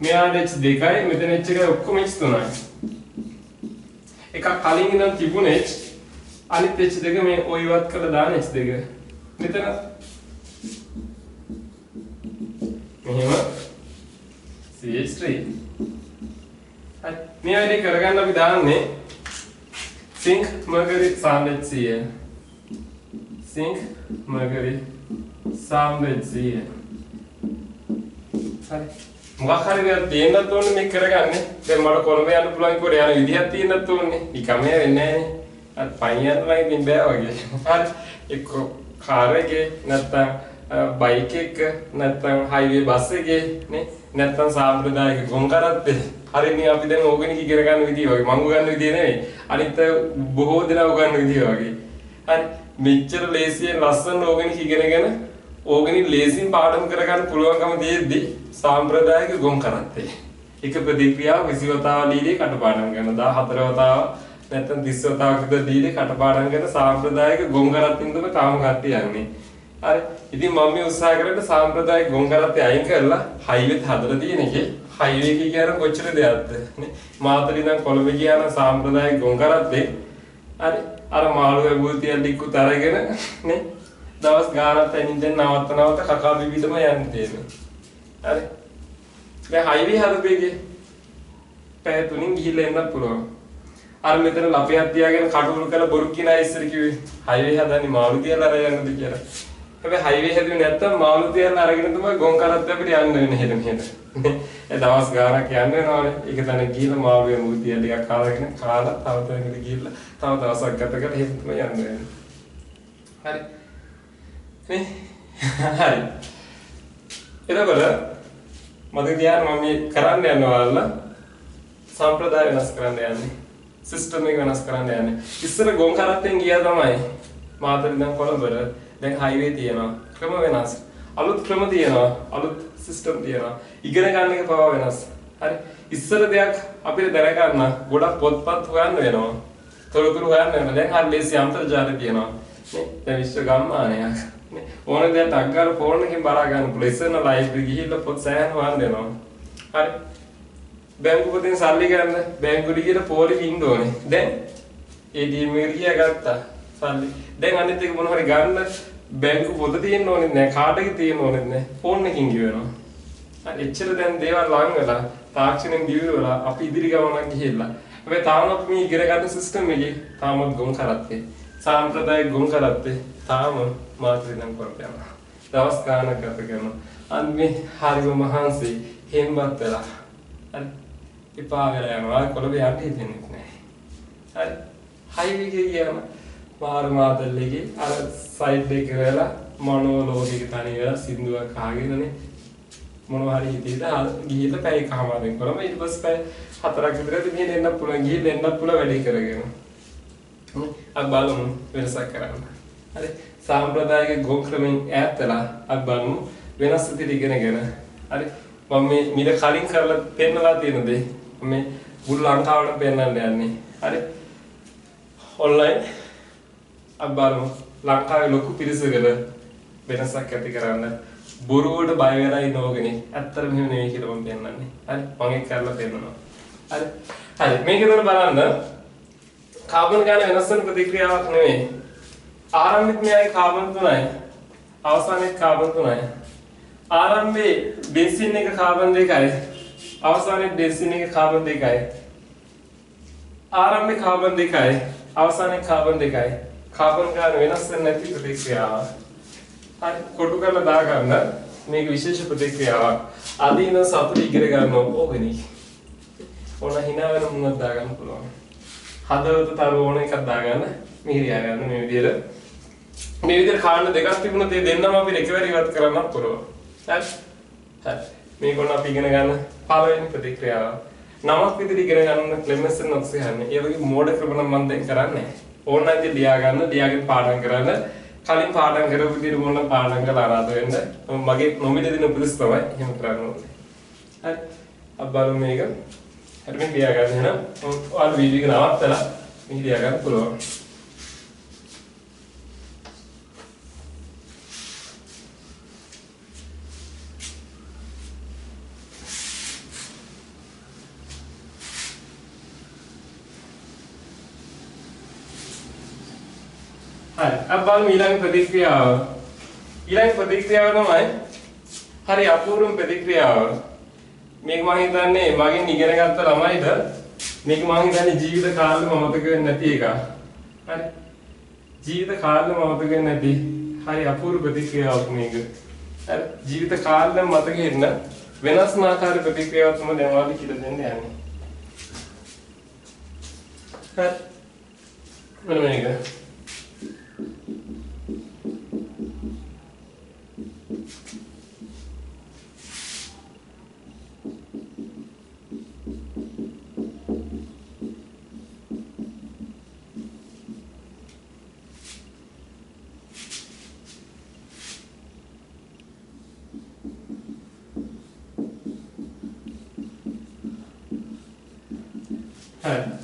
A: මෙයාට H2යි මෙතන H එකයි ඔක්කොම H3යි. එකක් කලින් ඉඳන් තිබුණ H අනිත් H2 මේ ඔය ඉවත් කරලා දාන H2. මෙතන මෙහෙම CH3 හරි මේ වැඩේ කරගන්න අපි දාන්නේ zinc mercury sand HCl zinc mercury sand HCl හරි මොකක් හරි දෙයක් තියෙන්නත් ඕනේ මේක කරගන්නේ දැන් මට කොළඹ යන්න පුළුවන් කොට යන විදිහක් තියෙන්නත් ඕනේ නිකම්ම වෙන්නේ නැහැ නේ අර පයින් යන්න නම් ඉතින් බෑ වගේ හරි එක්ක කාර් එකේ නැත්තම් බයික් එක නැත්තම් හයිවේ බස් එකේ නේ නැත්තම් සාම්ප්‍රදායික ගොන් කරත්තේ හරිනේ අපි දැන් ඕගනික් ඉගෙන ගන්න විදිය වගේ මං උගන්න විදිය නෙවෙයි අනිත් බොහෝ දෙනා උගන්න විදිය වගේ හරි මෙච්චර ලේසියෙන් ලස්සන ඕගනික් ඉගෙනගෙන ඕගනික් ලේසියෙන් පාඩම් කරගන්න පුළුවන්කම තියෙද්දි සාම්ප්‍රදායික ගොන් කරත්තේ එක ප්‍රතික්‍රියාව 20 වතාව ලීලේ කටපාඩම් කරනවා 14 වතාව නැත්තම් 30 වතාවක් විතර දීලේ කටපාඩම් කරන සාම්ප්‍රදායික ගොන් කරත්තින් තමයි තාම කට්ටිය යන්නේ හරි ඉතින් මම මේ උත්සාහ කරන්නේ සාම්ප්‍රදායික ගොන් කරත්තේ අයින් කරලා හයිවේත් හදලා තියෙන එකේ හයිවේ එක කියන කොච්චර දෙයක්ද නේ මාතලේ ඉඳන් කොළඹ ගියා නම් සාම්ප්‍රදායික ගොන් කරත්තේ හරි අර මාළු ඇබුල්තිය ලික්කුත් අරගෙන නේ දවස් ගානක් තනින් දැන් නවත්ත කකා බිබිටම යන්න තියෙනවා හරි දැන් හයිවේ හදපේගේ පැය 3න් ගිහිල්ලා එන්නත් පුළුවන් අර මෙතන ලපියක් තියාගෙන කටුරු කරලා බොරු කියන අය ඉස්සර කිව්වේ හයිවේ හදන්නේ මාළු තියලා අරගෙනද කියලා හැබැයි හයිවේ හැදුවේ නැත්තම් මාළු තියලා අරගෙන තමයි ගොන් කරත්තේ අපිට යන්න වෙන්නේ හෙද මෙහෙද ඒ දවස් ගානක් යන්න වෙනවානේ ඒක තන ගිහිල්ලා මාළුවේ මුතිය ටිකක් කාලාගෙන කාලා තව තැනකට ගිහිල්ලා තව දවසක් ගත කරලා හෙද තමයි යන්න වෙන්නේ හරි නේ හරි එතකොට මම කියන්න මම මේ කරන්න යනවා සම්ප්‍රදාය වෙනස් කරන්න යන්නේ සිස්ටම් එක වෙනස් කරන්න යන්නේ ඉස්සර ගොන් කරත්තෙන් ගියා තමයි මාතර ඉඳන් කොළඹට දැන් හයිවේ තියෙනවා ක්‍රම වෙනස් අලුත් ක්‍රම තියෙනවා අලුත් සිස්ටම් තියෙනවා ඉගෙන ගන්න එක පවා වෙනස් හරි ඉස්සර දෙයක් අපිට දැනගන්න ගොඩක් පොත්පත් හොයන්න වෙනවා තොරතුරු හොයන්න වෙනවා දැන් හරි ලේසි අන්තර්ජාලය තියෙනවා නේ දැන් විශ්ව ගම්මානයක් නේ ඕන දෙයක් අග්ගාර ෆෝන් එකෙන් බලා ගන්න පුළුවන් ඉස්සර ලයිබ්‍රරි ගිහිල්ලා පොත් සෑහන හොයන්න වෙනවා හරි බැංකු පොතෙන් සල්ලි ගන්න බැංකුවට ගිහලා පොලේ ඉන්න ඕනේ දැන් ATM එකට ගියා ගත්තා සල්ලි දැන් අනිත් එක මොන හරි ගන්න බැංකු පොත තියෙන්න ඕනේ නැහැ කාඩ් එක තියෙන්න ඕනේ නැහැ ෆෝන් එකකින් ගියවෙනවා හරි එච්චර දැන් දේවල් ලං වෙලා තාක්ෂණයෙන් දියුණු වෙලා අපි ඉදිරි ගමනක් ගිහිල්ලා හැබැයි තාම අපි මේ ඉගෙන ගන්න සිස්ටම් එකේ තාමත් ගොන් කරත්තේ සාම්ප්‍රදායික ගොන් කරත්තේ තාම මාතෘ නම් කරපියනවා දවස් ගානක් ගත කරනවා අන්න මේ හරිම මහන්සි හෙම්බත් වෙලා හරි ඉපා වෙලා යනවා කොළඹ යන්න හිතෙන්නේ නැහැ හරි හයිවේ එකේ ගියාම මාර මාතල්ලේගේ අර සයිඩ් එක වෙලා මනෝලෝකයක තනි වෙලා සින්දුවක් අහගෙනනේ මොනවා හරි හිතේද ගිහිල්ලා පැය කමාරෙන් කොළඹ ඊට පස්සේ පැය 4ක් විතර මෙහෙන් එන්න පුළුවන් ගිහිල්ලා එන්නත් පුළුවන් වැඩේ කරගෙන අපි බලමු වෙනසක් කරන්න හරි සාම්ප්‍රදායික ගොන් ක්‍රමෙන් ඈත් වෙලා අපි බලමු වෙනස් විදිහට ඉගෙනගෙන හරි මම මේ මීට කලින් කරලා පෙන්නලා තියෙන දේ මේ මුළු ලංකාවට පෙන්නන්න යන්නේ හරි ඔන්ලයින් අපි බලමු ලංකාවේ ලොකු පිරිසකට වෙනසක් ඇති කරන්න බොරුවට බය වෙලා ඉනෝගනේ ඇත්තට මෙහෙම නෙවෙයි කියලා මම පෙන්නන්නේ හරි මම ඒක කරලා පෙන්නනවා හරි මේක උඩ බලන්න කාබන් ගාන වෙනස් වෙන ප්‍රතික්‍රියාවක් නෙවෙයි ආරම්භික මෙයාගේ කාබන් 3යි අවසානයේ කාබන් 3යි ආරම්භයේ බෙන්සීන් එක කාබන් 2යි අවසානයේ බෙන්සීන් එක කාබන් 2යි ආරම්භයේ කාබන් 2යි අවසානයේ කාබන් 2යි කාබන් ගාන වෙනස් වෙන්නේ නැති ප්‍රතික්‍රියාව හරි කොටු කරලා දා ගන්න මේක විශේෂ ප්‍රතික්‍රියාවක් අදින සතුට ඉගෙන ගන්න ඕගනික් ඕන hina වෙන මොනවද දා ගන්න පුළුවන් හදවත තර ඕන එකක් දා ගන්න මිහිරියා ගන්න මේ විදිහට කාරණා දෙකක් තිබුණා ඒ දෙන්නම අපි එකවර ඉවත් කරන්නත් පුළුවන් හරි මේක උන අපි ඉගෙන ගන්න පළවෙනි ප්‍රතික්‍රියාව නමක් විදිහට ඉගෙන ගන්න ක්ලෙමන්සන් ඔක්සිහන් ඒ වගේ මෝඩ ක්‍රම නම් මම දැන් කරන්නේ ඕන නැති ලියා ගන්න ලියාගෙන පාඩම් කරන්න කලින් පාඩම් කරපු විදිහට මොන පාඩම් කරලා ආරාධ වෙන්න මගේ නොමිලේ දෙන උපදෙස් තමයි එහෙම කරන්න ඕනේ හරි අපි බලමු මේක හරි මේ ලියා ගන්න එහෙනම් ඔයාලා වීඩියෝ එක නවත්තලා මේ ලියා ගන්න පුළුවන් හරි අපි බලමු ඊළඟ ප්‍රතික්‍රියාව ඊළඟ ප්‍රතික්‍රියාව තමයි හරි අපූර්ව ප්‍රතික්‍රියාව. මේක මම හිතන්නේ මගෙන් ඉගෙන ගත්ත ළමයිද මේක මම හිතන්නේ ජීවිත කාලෙම මතක වෙන්නේ නැති එක. හරි. ජීවිත කාලෙම මතක වෙන්නේ නැති හරි අපූර්ව ප්‍රතික්‍රියාවක් මේක. හරි. ජීවිත කාලෙම මතක ඉන්න වෙනස්ම ආකාර ප්‍රතික්‍රියාවක් තමයි දැන් ඔයාලට කියලා දෙන්න යන්නේ. හරි. මොන මේක?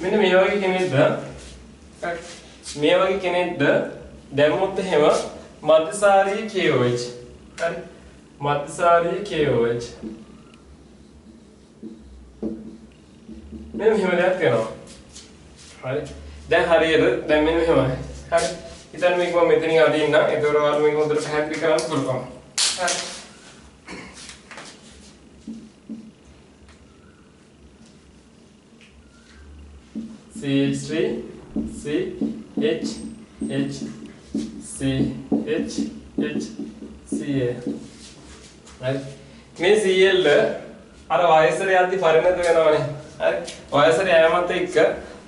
A: මෙන්න මේ වගේ කෙනෙක්ද මේ වගේ කෙනෙක්ද දැම්මොත් එහෙම මධ්‍යසාරී KOH හරි මධ්‍යසාරී KOH මෙන්න මෙහෙම දෙයක් කරනවා හරි දැන් හරියට දැන් මෙන්න මෙහෙමයි හරි ඉතින් මේක මම මෙතනින් අදින්න ඒතකොට ඔයාලා මේක හොඳට පැහැදිලි කරන්න පුළුවන් හරි CH3 CH H CH H Ca right මේ Cl අර වයසට යද්දි පරිණත වෙනවනේ හරි වයසට යෑමත් එක්ක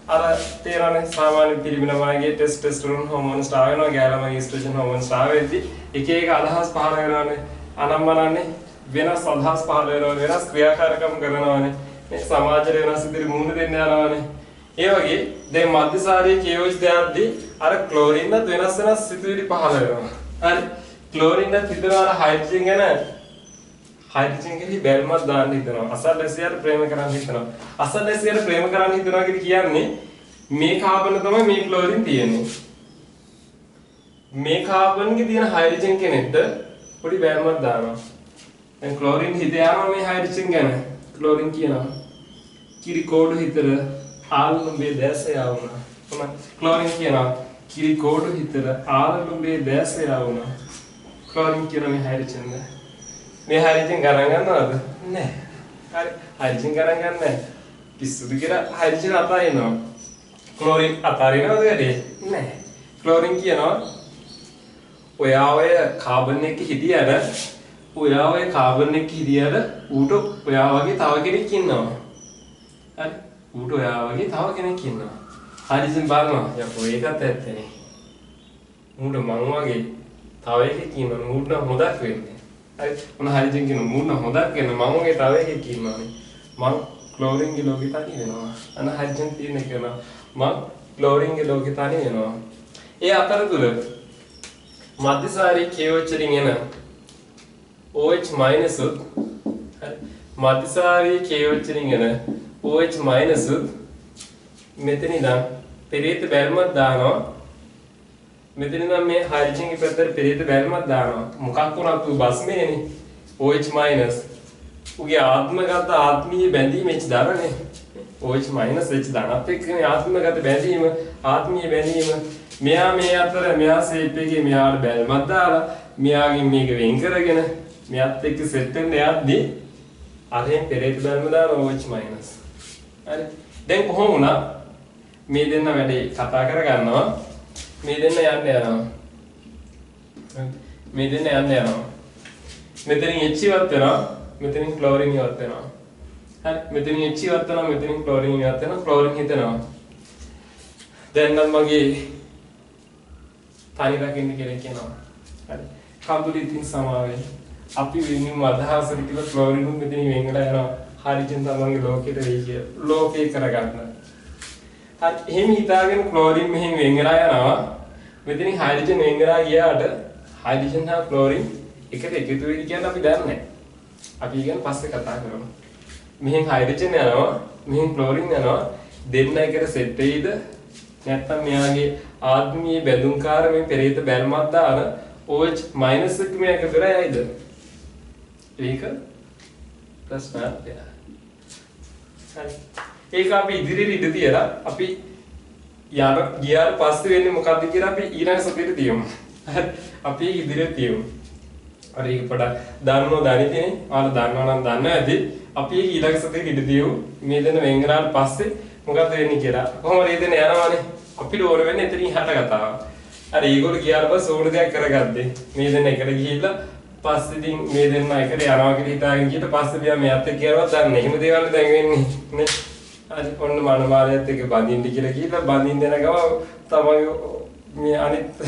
A: අර තේරෙන්නේ සාමාන්‍ය පිළිබින මාගේ ටෙස්ටෝස්ටෙරෝන් හෝමෝන් ස්ටාර් වෙනවා ගෑලමගේ ඊස්ට්‍රෝජන් හෝමෝන් ස්ටාර් වෙද්දි එක එක අදහස් පහළ වෙනවනේ අනම්මනන්නේ වෙනස් අදහස් පහළ වෙනවා වෙනස් ක්‍රියාකාරකම් කරනවනේ මේ සමාජයේ වෙනස් විදිහට මුහුණ දෙන්න යනවනේ ඒ වගේ දැන් මධ්‍යසාරී KOH දෙයක්දී අර ක්ලෝරින්වත් වෙනස් සිතුවිලි පහළ වෙනවා. හරි. ක්ලෝරින්වත් හිතනවා අර හයිඩ්‍රජන් ගැන හයිඩ්‍රජන් කෙරෙහි බැල්මක් දාන්න හිතනවා. අසල්වැසියාට ප්‍රේම කරන්න හිතනවා. අසල්වැසියාට ප්‍රේම කරන්න හිතනවා කියන්නේ මේ කාබන තමයි මේ ක්ලෝරින් තියෙන්නේ. මේ කාබන්ගේ තියෙන හයිඩ්‍රජන් කෙනෙක්ට පොඩි බැල්මක් දානවා. දැන් ක්ලෝරින් හිත යනවා මේ හයිඩ්‍රජන් ගැන. ක්ලෝරින් කියනවා. කිරි කෝඩු හිතර ආලුඹේ දැස යවුණා. කොහොමද? ක්ලෝරින් කියනවා කිරි කෝඩු හිතර ආලුඹේ දැස යවුණා. ක්ලෝරින් කියන මේ හයිඩ්‍රජන් ද. මේ හයිඩ්‍රජන් ගණන් ගන්නවද? නැහැ. හරි. හයිඩ්‍රජන් ගණන් ගන්න නැහැ. පිස්සුද කියලා හයිඩ්‍රජන් අතාරිනවා. ක්ලෝරින් අතාරිනවද වැඩි? නැහැ. ක්ලෝරින් කියනවා ඔයා ඔය කාබන් එක හිටියද ඔයා ඔය කාබන් එක හිටියද ඌට ඔයා වගේ තව කෙනෙක් ඉන්නවා. හරි. ඌට ඔයා වගේ තව කෙනෙක් ඉන්නවා. හරිසින් බලනවා. යකෝ ඒකත් ඇත්තනේ. ඌට මං වගේ තව එකෙක් ඉන්නවා. ඌට හොදක් වෙන්නේ. හරි. මොන හරිසින් කියන ඌට හොදක් වෙන මං වගේ තව එකෙක් ඉන්නවානේ. මං ක්ලෝරින්ගේ ලෝකෙ තනි වෙනවා. අන හරිසින් තියෙන කරනවා. මං ක්ලෝරින්ගේ ලෝකෙ තනි වෙනවා. ඒ අතරතුර මධ්‍යසාරී KOH වලින් එන OH මයිනස් උත් හරි. මධ්‍යසාරී KOH වලින් එන OH minus මෙතන ඉඳන් පෙරේත බැල්මක් දානවා මෙතන ඉඳන් මේ හයිඩ්‍රජන් එක පැත්තට පෙරේත බැල්මක් දානවා මොකක් වුණත් ඌ බස්මේනේ OH minus උගේ ආත්මගත ආත්මීය බැඳීම එච් දාරනේ OH minus එච් දානත් එක්කනේ ආත්මගත බැඳීම ආත්මීය බැඳීම මෙයා මේ අතර මෙයා ෂේප් එකේ මෙයාට බැල්මක් දාලා මෙයාගෙන් මේක වෙන් කරගෙන මෙයාත් එක්ක සෙට් වෙන්න යද්දී අරෙන් පෙරේත බැල්ම දාන OH minus හරි දැන් කොහොම වුණා මේ දෙන්න වැඩේ කතා කරගන්නවා මේ දෙන්න යන්න යනවා මේ දෙන්න යන්න යනවා මෙතනින් H ඉවත් වෙනවා මෙතනින් ක්ලෝරින් ඉවත් වෙනවා හරි මෙතනින් H ඉවත් වෙනවා මෙතනින් ක්ලෝරින් ඉවත් වෙනවා ක්ලෝරින් හිතෙනවා දැන් නම් මගේ තනි රකින්න කියලා කියනවා හරි කඳුළු ඉතින් සමාවෙන්න අපි වෙනින් අදහසට කියලා ක්ලෝරින් මෙතනින් වෙන් වෙලා යනවා හයිඩ්‍රජන් තමන්ගේ ලෝකෙට වෙයි කියලා ලෝකේ කරගන්න. හරි එහෙම හිතාගෙන ක්ලෝරින් මෙහෙන් වෙන් වෙලා යනවා. මෙතනින් හයිඩ්‍රජන් වෙන් වෙලා ගියාට හයිඩ්‍රජන් හා ක්ලෝරින් එකට එකතු වෙයි කියන්නේ අපි දන්නේ නැහැ. අපි ඊගෙන පස්සේ කතා කරමු. මෙහෙන් හයිඩ්‍රජන් යනවා, මෙහෙන් ක්ලෝරින් යනවා. දෙන්න එකට සෙට් වෙයිද? නැත්නම් මෙයාගේ ආත්මීය බැඳුම්කාර මේ පෙරේත බැල්මක් දාන OH මයිනස් එක මේක කරයිද? ඒක ප්‍රශ්නයක් වෙනවා. හරි. ඒක අපි ඉදිරියට ඉඳ තියලා අපි ගියාට පස්සේ වෙන්නේ මොකද්ද කියලා අපි ඊළඟ සතියේදී තියමු. හරි. අපි ඉදිරියට තියමු. අර ඒක පොඩක් දන්නෝ දැනිතිනේ. ඔයාලා දන්නවා නම් දන්නවා ඇති. අපි ඊළඟ සතියේ ඉඳ දියු මේ දෙන වෙන් කරාට පස්සේ මොකද වෙන්නේ කියලා. කොහොමද මේ දෙන යනවානේ. අපිට ඕන වෙන්නේ එතනින් හට කතාව. අර ඒගොල්ලෝ ගියාට පස්සේ ඕන දෙයක් කරගත්තේ. මේ දෙන එකට ගිහිල්ලා පස්සේ ඉතින් මේ දෙන්න එකට යනවා කියලා හිතාගෙන ගියට පස්සේ බියා මෙයාත් එක්ක යනවා දන්නේ. එහෙම දේවල් දැන් වෙන්නේ නේ. අර ඔන්න මනමාලයත් එක්ක බඳින්න කියලා කිව්ලා බඳින්න දෙන ගම තමයි මේ අනිත්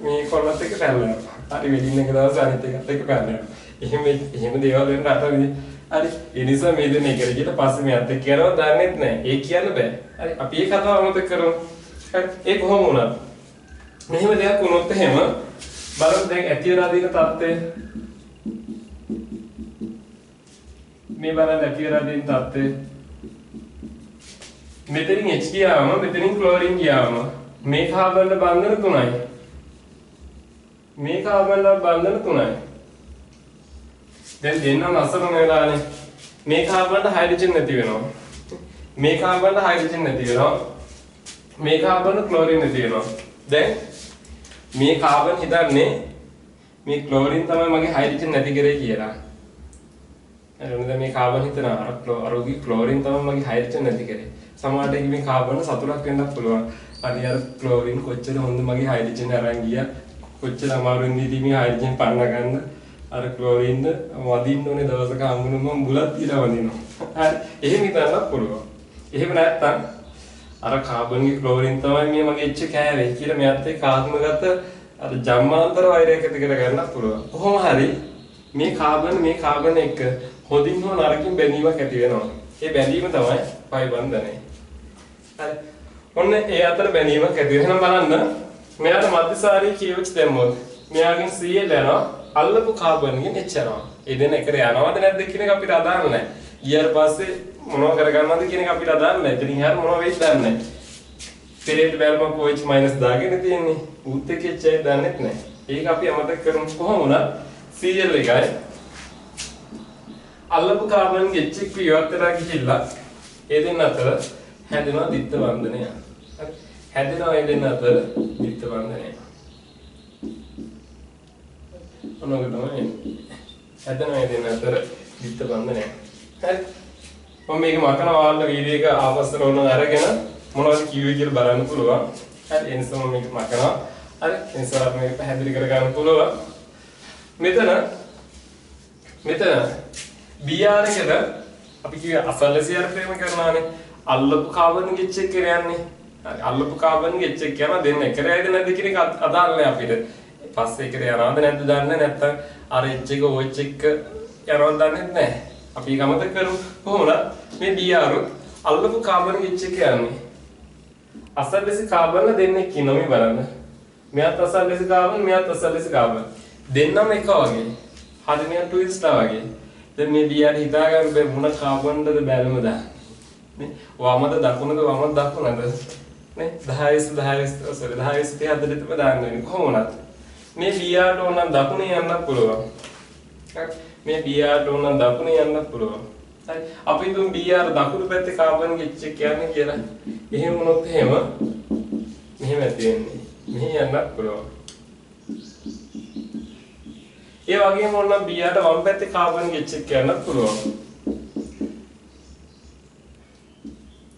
A: මේ කොල්ලත් එක්ක පැනලා. හරි වෙඩින් එක දවස් අනිත් එකත් එක්ක පැනලා. එහෙම දේවල් වෙන රටවලදී හරි ඒ නිසා මේ දෙන එකට ගියට පස්සේ මෙයාත් එක්ක යනවා දන්නේත් නැහැ. ඒ කියන්න බෑ. හරි අපි මේ කතාව අමතක කරමු. හරි ඒ කොහොම වුණත් මෙහෙම දෙයක් වුණොත් එහෙම බලන්න දැන් ඇතිවලා දින තත්ත්වය මේ බලන්න ඇතිවලා දින තත්ත්වය මෙතනින් H ගියාම මෙතනින් ක්ලෝරින් ගියාම මේ කාබන් බන්ධන 3යි මේ කාබන් බන්ධන 3යි දැන් දෙන්නම අසරණ වෙලානේ මේ කාබන්ට හයිඩ්‍රජන් නැති වෙනවා මේ කාබන්ට හයිඩ්‍රජන් නැති වෙනවා මේ කාබන් ක්ලෝරින් නැති වෙනවා දැන් මේ කාබන් හිතන්නේ මේ ක්ලෝරින් තමයි මගේ හයිඩ්‍රජන් නැති කරේ කියලා. එතනද මේ කාබන් හිතන අරෝගී ක්ලෝරින් තමයි මගේ හයිඩ්‍රජන් නැති කරේ. සමහරවිට මේ කාබන් සතුටක් වෙන්නත් පුළුවන්. අනිත් අර ක්ලෝරින් කොච්චර හොඳ මගේ හයිඩ්‍රජන් අරන් ගියා. කොච්චර අමාරුවෙන්ද මේ හයිඩ්‍රජන් පන්න ගන්න. අර ක්ලෝරින් වදින්න ඕනේ දවසක හම්බුනොත් මම බුලත් තියලා වදිනවා. හරි. එහෙම හිතන්නත් පුළුවන්. එහෙම නැත්තම් අර කාබන්ගේ ක්ලෝරින් තමයි මේ මගේ එච්ච කෑවේ කියලා මෙයාත් එක්ක ආත්මගත අර ජම්මාන්තර වෛරයක් ඇති කර ගන්නත් පුළුවන්. කොහොම හරි මේ කාබන් එක්ක හොඳින් හෝ නරකින් බැඳීමක් ඇති වෙනවා. ඒ බැඳීම තමයි පයි බන්ධනය. හරි. ඔන්න ඒ අතර බැඳීමක් ඇති වෙනවා. බලන්න මෙයාට මධ්‍යසාරී කියවිච් දැම්මොත් මෙයාගෙන් Cl යනවා අල්ලපු කාබන්ගෙන් H යනවා. ඒ දෙන එකට යනවද නැද්ද කියන එක අපිට අදාළ නැහැ. ඊට පස්සේ මොනව කරගන්නවද කියන එක අපිට අදාළ නැහැ. ඉතින් යාර මොනව වෙයිද දන්නේ නැහැ. පෙරේට බැලුමක් OH මයිනස් දාගෙන තියෙන්නේ. උත් එකේ H දාන්නෙත් නැහැ. ඒක අපි අමතක කරමු කොහොම වුණත් Cl එකයි අල්ලපු කාබන්ගේ H එක්ක ඉවත් කරලා ගිහිල්ලා ඒ දෙන්න අතර හැදෙනවා දිත්ත බන්ධනය. හරි. හැදෙනවා ඒ දෙන්න අතර දිත්ත බන්ධනය. ඔනෝක තමයි හැදෙනවා ඒ දෙන්න අතර දිත්ත බන්ධනය. හරි. මම මේක මකන ඔයාලට වීඩියෝ එක ආපස්සට ඕන අරගෙන මොනවද කිව්වේ කියලා බලන්න පුළුවන්. හරි. ඒ නිසා මම මේක මකනවා. හරි. ඒ නිසා මේක පැහැදිලි කර ගන්න පුළුවන්. මෙතන BR එකද අපි කිව්වේ අසල්ලසියර ප්‍රේම කරනවානේ. අල්ලපු කාබන්ගේ H එක යන්නේ. හරි. අල්ලපු කාබන්ගේ H එක යන දෙන්න එකරයිද නැද්ද කියන එක අදාළ නැහැ අපිට. පස්සේ එකට යනවද නැද්ද දන්නේ නැත්නම් අර H එක OH එක යනවද දන්නේ නැහැ. අපි ඒක අමතක කරමු. කොහොමද මේ BR අල්ලපු කාබන්ගේ H එක යන්නේ. අසල්ලසි කාබන් දෙන්නෙක් ඉන්නවා මේ බලන්න. මෙයාත් අසල්ලසි කාබන් මෙයාත් අසල්ලසි කාබන්. දෙන්නම එක වගේ. හදිනියන් ට්විස්ටා වගේ. දැන් මේ BR හිතා ගන්න බෑ මොන කාබන්ද බැලුම දා. නේ? වමද දකුණද වමද දකුණද? නේ? 10 30 දාන්න වෙන්නේ කොහොමද? මේ BR ඕන නම් දකුණේ යන්නත් පුළුවන්. හරි. මේ BR ඕන නම් දකුණේ යන්නත් පුළුවන්. හරි. අපි දුම් BR දකුණු පැත්තේ කාබන්ගේ H එක යන්නේ කියලා. එහෙම වුණොත් එහෙම මෙහෙම ඇති වෙන්නේ. මෙහෙ යන්නත් පුළුවන්. ඒ වගේම ඕනනම් BRට වම් පැත්තේ කාබන්ගේ H එක යන්නත් පුළුවන්.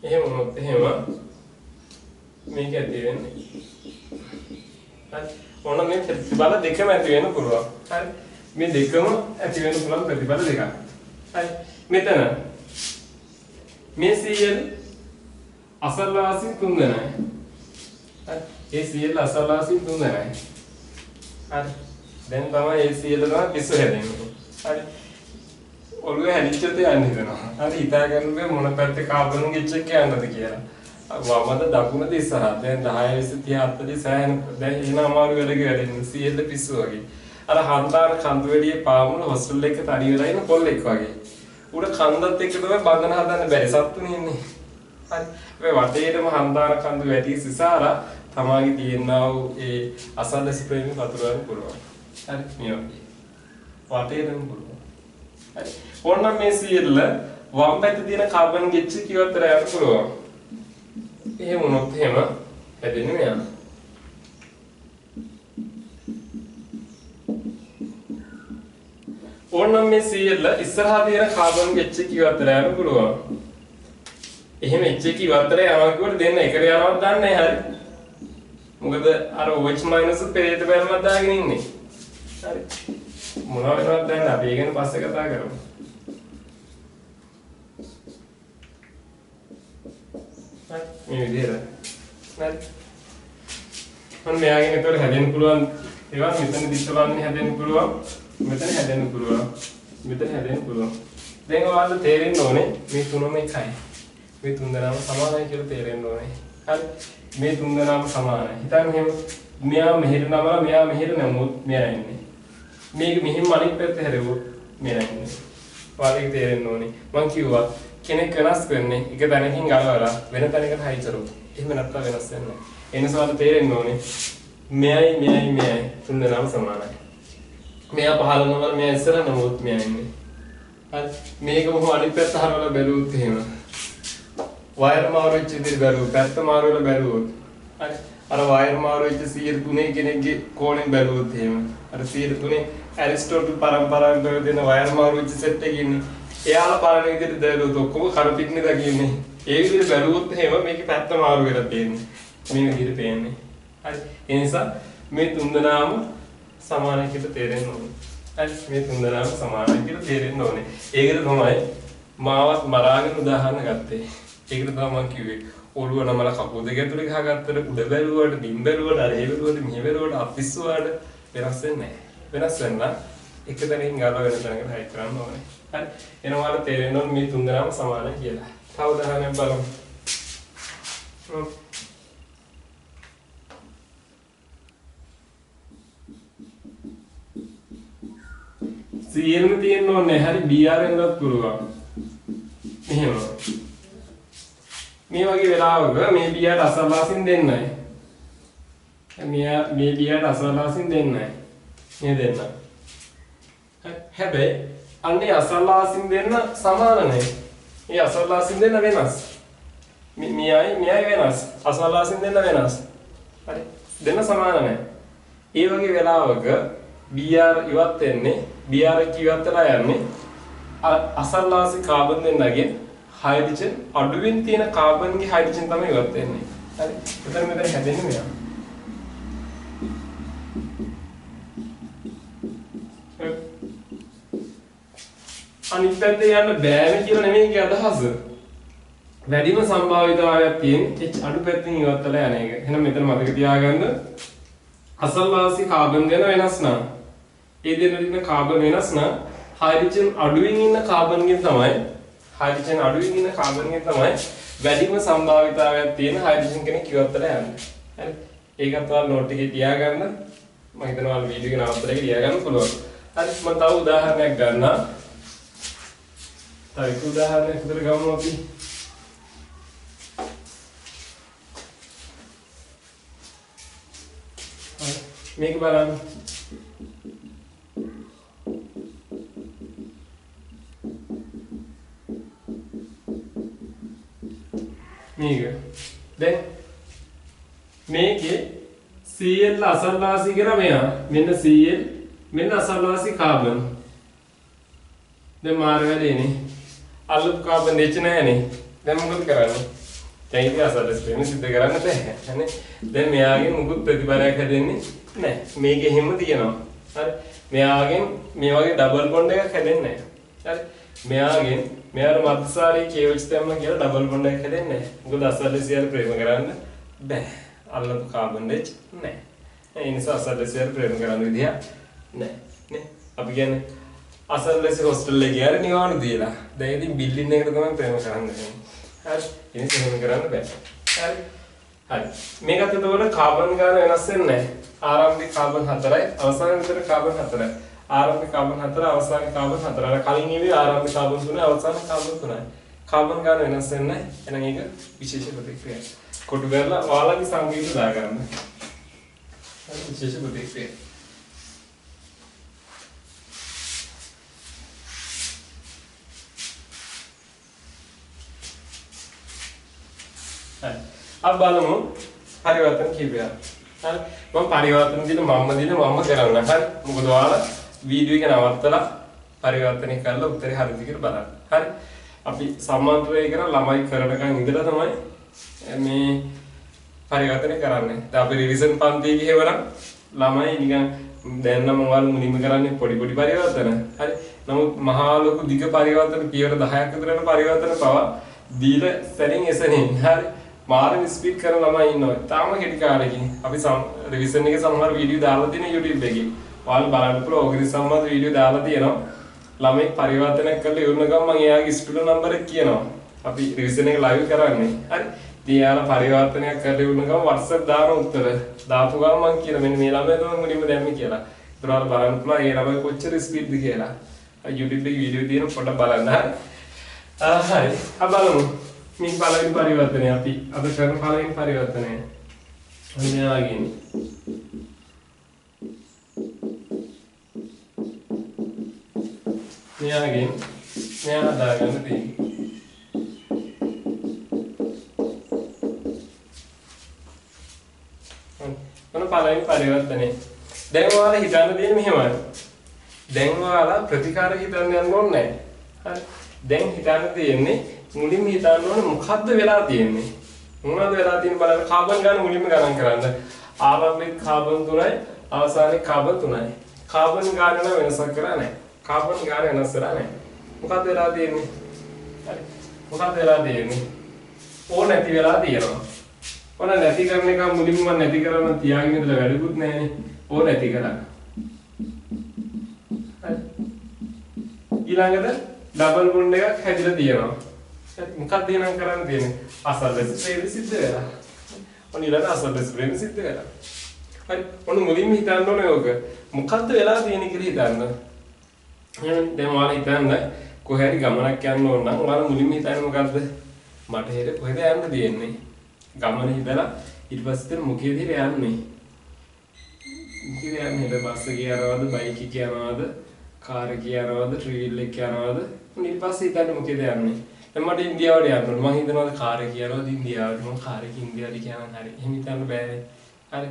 A: එහෙම වුණොත් එහෙම මේක ඇති වෙන්නේ. හරි. ඕන මේ ප්‍රතිබල දෙකම ඇති වෙන්න පුළුවන්. හරි. මේ දෙකම ඇති වෙන්න පුළුවන් ප්‍රතිබල දෙකක්. හරි. මෙතන මේ Cl අසල්වාසී 3 දෙනයි. හරි. ඒ Cl අසල්වාසී 3 දෙනයි. හරි. දැන් තමයි ඒ Cl තමයි පිස්සු හැදෙන්නේ. හරි. ඔළුවේ හැදිච්චත් යන්නේ හිතනවා. හරි හිතා ගන්න බෑ මොන පැත්තේ කාබන්ගේ H එක යන්නද කියලා. වමද දකුණද ඉස්සරහ. දැන් 10 20 30 40 සෑහෙන දැන් එන අමාරු වැඩක වැඩෙන්නේ Cl පිස්සු වගේ. අර හන්දාන කඳු වෙඩියේ පාමුල හොස්ටල් එකේ තඩි වෙලා ඉන්න කොල්ලෙක් වගේ. උඩ කන්දත් එක්ක තමයි බඳන හදන්න බැරි සත්තුනේ ඉන්නේ. හරි. මේ වටේටම හන්දාන කඳු වැටි සිසාරා තමාගේ තියෙනා වූ ඒ අසල්ලසි ප්‍රේමී වතුරන් පුළුවන්. හරි මේ වගේ. වටේටම පුළුවන්. හරි. ඕනනම් මේ Cl වම් පැත්තේ තියෙන කාබන්ගේ H කිව්වතර යන්න පුළුවන්. එහෙම වුණොත් එහෙම හැදෙන්නේ මෙයා. ඕනනම් මේ CL ඉස්සරහා තියෙන කාබන් H එක ඉවත් වෙලා යන්න පුළුවන්. එහෙම H එක ඉවත් වෙලා යනවා කියවට දෙන්න එකට යනවද දන්නේ නැහැ හරි. මොකද අර OH- පෙරේත බැලමක් දාගෙන ඉන්නේ. හරි. මොනවා වෙනවද දැන් අපි ඒක ගැන පස්සේ කතා කරමු. හරි. මේ විදිහට. හරි. මම මෙයාගෙන් ඒතකොට හැදෙන්න පුළුවන් ඒවා මෙතන දිස්සවන්නේ හැදෙන්න පුළුවන්. මෙතන හැදෙන්න පුළුවන්. මෙතන හැදෙන්න පුළුවන්. දැන් ඔයාලට තේරෙන්න ඕනේ මේ තුනම එකයි. මේ තුන් දෙනාම සමානයි කියලා තේරෙන්න ඕනේ. හරි. මේ තුන් දෙනාම සමානයි. හිතන්න එහෙම මෙයා මෙහෙට නමලා මෙයා මෙහෙට නැමුවොත් මෙයා ඉන්නේ. මේක මෙහෙම අනිත් පැත්ත හැරෙවොත් මෙයා ඉන්නේ. ඔයාලට තේරෙන්න ඕනේ. මම කිව්වා කෙනෙක් වෙනස් වෙන්නේ එක තැනකින් ගලවලා වෙන තැනකට හයි කරොත්. එහෙම නැත්නම් වෙනස් වෙන්නේ නැහැ. ඒ නිසා ඔයාලට තේරෙන්න ඕනේ මෙයයි තුන් දෙනාම සමානයි. මෙයා පහළ නමලා මෙයා ඉස්සර නමුත් මෙයා ඉන්නේ. හරි. මේක මොහොම අනිත් පැත්ත හරවලා බැලුවොත් එහෙම වයර් මාරු වෙච්ච විදිහට බැලුවොත් පැත්ත මාරු වෙලා බැලුවොත් හරි අර වයර් මාරු වෙච්ච 103 කෙනෙක්ගේ කෝණයෙන් බැලුවොත් එහෙම අර 103 ඇරිස්ටෝටල් පරම්පරාවෙන් බැලුවොත් දෙන වයර් මාරු වෙච්ච සෙට් එකේ ඉන්නේ එයාලා පරණ විදිහට බැලුවොත් ඔක්කොම කරපිටනේ දකින්නේ ඒ විදිහට බැලුවොත් එහෙම මේකේ පැත්ත මාරු වෙලා තියෙන්නේ මේ විදිහට පේන්නේ හරි ඒ නිසා මේ තුන්දෙනාම සමානයි කියලා තේරෙන්න ඕනේ හරි මේ තුන්දෙනාම සමානයි කියලා තේරෙන්න ඕනේ ඒකට තමයි මාවත් මරාගෙන උදාහරණ ගත්තේ ඒකට තමයි මම කිව්වේ ඔළුව නමලා කකුල් දෙක ඇතුලේ ගහගත්තට උඩ බැලුවට බිම් බැලුවට අර ඒ බැලුවට මෙහෙ බැලුවට අපිස්සුවාට වෙනස් වෙන්නේ නැහැ. වෙනස් වෙන්න එක තැනකින් ගාලා වෙන තැනකට හයි කරන්න ඕනේ. හරි. එහෙනම් ඔයාලට තේරෙන්න ඕනේ මේ තුන් දෙනාම සමානයි කියලා. තව උදාහරණයක් බලමු. CL තියෙන්න ඕනේ. හරි BR වෙනවත් පුළුවන්. මෙහෙම මේ වගේ වෙලාවක මේ බියට අසල්ලාසින් දෙන්නයි. මේ බියට අසල්ලාසින් දෙන්නයි. මේ දෙන්න. හැබැයි අන්නේ අසල්ලාසින් දෙන්න සමාන නැහැ. මේ අසල්ලාසින් දෙන්න වෙනස්. මෙයයි වෙනස්. අසල්ලාසින් දෙන්න වෙනස්. හරි. දෙන්න සමාන නැහැ. ඒ වගේ වෙලාවක BR ඉවත් වෙන්නේ BR එක ඉවත් වෙලා යන්නේ අසල්ලාසි කාබන් දෙන්නගේ හයිඩ්‍රජන් අඩුවෙන් තියෙන කාබන්ගේ හයිඩ්‍රජන් තමයි ඉවත් වෙන්නේ. හරි. එතන මෙතන හැදෙන්නේ මෙයා. අනිත් පැත්තේ යන්න බෑනේ කියලා නෙමෙයි අදහස. වැඩිම සම්භාවිතාවයක් තියෙන H අඩු පැත්තෙන් ඉවත් වෙලා යන එක. එහෙනම් මෙතන මතක තියාගන්න අසල්වාසි කාබන් දෙන වෙනස් නම් ඒ දෙන්න තියෙන කාබන් වෙනස් නම් හයිඩ්‍රජන් අඩුවෙන් ඉන්න කාබන්ගෙන් තමයි හයිඩ්‍රජන් අඩුවෙන් ඉන්න කාබන්ගෙන් තමයි වැඩිම සම්භාවිතාවයක් තියෙන හයිඩ්‍රජන් කෙනෙක් ඉවත් වෙලා යන්නේ. හරි. ඒකත් ඔයාලා නෝට් එකේ තියාගන්න. මම හිතනවා ඔයාලා වීඩියෝ එක නවත්තලා තියාගන්න පුළුවන්. හරි. මම තව උදාහරණයක් ගන්නවා. තව එක උදාහරණයක් විතර ගමු අපි. මේක බලන්න. මේක දැන් මේකේ Cl අසල්වාසී කියලා මෙයා මෙන්න Cl මෙන්න අසල්වාසී කාබන් දැන් මාර වෙලේනේ අලුත් කාබන් දෙච්ච නැහනේ දැන් මොකද කරන්නේ දැන් ඉතින් අසල්වාසී ප්‍රේම සිද්ධ කරන්න බෑ නේ දැන් මෙයාගෙන් මුකුත් ප්‍රතිඵලයක් හැදෙන්නේ නැහැ මේක එහෙම තියෙනවා හරි මෙයාගෙන් මේ වගේ ඩබල් බොන්ඩ් එකක් හැදෙන්නේ නැහැ හරි මෙයාගෙන් මෙයාට මත්සාරී KOH දැම්ම කියලා ඩබල් බොන්ඩ් එකක් හැදෙන්නේ නැහැ. මොකද අසල්වැසියාට ප්‍රේම කරන්න බෑ. අල්ලපු කාබන් දෙච් නැහැ. ඒ නිසා අසල්වැසියාට ප්‍රේම කරන්න විදියක් නැහැ. නේ? අපි කියන්නේ අසල්වැසි හොස්ටල් එකේ ගියාර නිවාණු දීලා. දැන් ඉතින් බිල්ඩින් එකට තමයි ප්‍රේම කරන්න දෙන්නේ. හරි. ඒ නිසා එහෙම කරන්න බෑ. හරි. හරි. මේකත් එතකොට කාබන් ගාන වෙනස් වෙන්නේ නැහැ. ආරම්භික කාබන් 4යි අවසාන විතර කාබන් 4යි. ආරම්භික කාබන් 4 අවසානික කාබන් 4. අර කලින් ඉවේ ආරම්භික කාබන් 3 අවසානික කාබන් 3යි. කාබන් ගාන වෙනස් වෙන්නේ නැහැ. එහෙනම් ඒක විශේෂ ප්‍රතික්‍රියාවක්. කොටු කරලා ඔයාලගේ සංකේත දාගන්න. විශේෂ ප්‍රතික්‍රියාවක්. හරි. අපි බලමු පරිවර්තන කීපයක්. හරි. මම පරිවර්තන දින මම කරන්න. හරි. මොකද ඔයාලා වීඩියෝ එක නවත්තලා පරිවර්තනය කරලා උත්තරේ හරිද කියලා බලන්න. හරි. අපි සමාන්තරය කරලා ළමයි කරනකන් ඉඳලා තමයි මේ පරිවර්තනය කරන්නේ. දැන් අපි රිවිෂන් පන්තියේ ගිහවනම් ළමයි නිකන් දැන් නම් ඔයාලා මුලින්ම කරන්නේ පොඩි පරිවර්තන. හරි. නමුත් මහා ලොකු දිග පරිවර්තන පියවර 10ක් විතර යන පරිවර්තන පවා දීලා සැරින් එසෙනින්. හරි. මාර්ග ස්පීඩ් කරන ළමයි ඉන්නවා. තාම කෙටි කාලෙකින් අපි රිවිෂන් එකේ සමහර වීඩියෝ දාලා තියෙන YouTube එකේ. ඔයාලා බලන්න පුළුවන් ඕකේ සම්බන්ධ වීඩියෝ දාලා තියෙනවා. ළමයි පරිවර්තනයක් කරලා ඉවරන ගමන් මම එයාගේ ස්ටුඩන්ට් නම්බර් එක කියනවා. අපි රිවිෂන් එක ලයිව් කරන්නේ. හරි. ඉතින් එයාලා පරිවර්තනයක් කරලා ඉවරන ගමන් WhatsApp දාන උත්තර දාපු ගමන් මම කියන මෙන්න මේ ළමයා තමයි මුලින්ම දැම්මේ කියලා. ඒතර ඔයාලා බලන්න පුළුවන් ඒ ළමයි කොච්චර ස්පීඩ්ද කියලා. YouTube එකේ වීඩියෝ තියෙන පොඩ්ඩක් බලන්න. හරි. අපි බලමු. මේ පළවෙනි පරිවර්තනය අපි අද කරන පළවෙනි පරිවර්තනය. මෙයාගෙන මෙයා හදාගන්න තියෙන්නේ. මොන පළවෙනි පරිවර්තනය. දැන් ඔයාලා හිතන්න දෙන්නේ මෙහෙමයි. දැන් ඔයාලා ප්‍රතිකාර හිතන්න යන්න ඕනේ නැහැ. හරි. දැන් හිතන්න තියෙන්නේ මුලින්ම හිතන්න ඕනේ මොකද්ද වෙලා තියෙන්නේ. මොනවද වෙලා තියෙන්නේ බලන්න කාබන් ගාන මුලින්ම ගණන් කරන්න. ආරම්භයේ කාබන් 3යි අවසානයේ කාබන් 3යි. කාබන් ගාන නම් වෙනසක් කරලා නැහැ. කාබන් ගාන වෙනස් කරලා නැහැ. මොකද්ද වෙලා තියෙන්නේ? හරි. මොකද්ද වෙලා තියෙන්නේ? ඕන නැති වෙලා තියෙනවා. ඕන නැති කරන එක මුලින්ම නැති කරන්න තියාගෙන ඉඳලා වැඩකුත් නැහැනේ. ඕන නැති කරා. හරි. ඊළඟට ඩබල් බොන්ඩ් එකක් හැදිලා තියෙනවා. මොකක්ද එහෙනම් කරන්න තියෙන්නේ? අසල්වැසි ප්‍රේම සිද්ධ වෙලා. ඔන්න ඊළඟ අසල්වැසි ප්‍රේම සිද්ධ වෙලා. හරි. ඔන්න මුලින්ම හිතන්න ඕනේ ඕක. මොකක්ද වෙලා තියෙන්නේ කියලා හිතන්න. දැන් ඔයාලා හිතන්න කොහේ හරි ගමනක් යන්න ඕන නම් ඔයාලා මුලින්ම හිතන්නේ මොකද්ද? මට හෙට කොහෙද යන්න තියෙන්නේ? ගමන හිතලා ඊට පස්සේ මොකේද යන්නේ? මොකේද යන්නේ? බස් එකේ යනවද, බයික් එකේ යනවද, කාර් එකේ යනවද, ට්‍රීවිල් එකේ යනවද? ඊට පස්සේ හිතන්නේ මොකේද යන්නේ? දැන් මට ඉන්දියාවට යන්න ඕන. මම හිතනවා කාර් එකේ යනවද ඉන්දියාවට? මම කාර් එකේ ඉන්දියාවට කියනනම් හරි. එහෙම හිතන්න බෑනේ. හරි.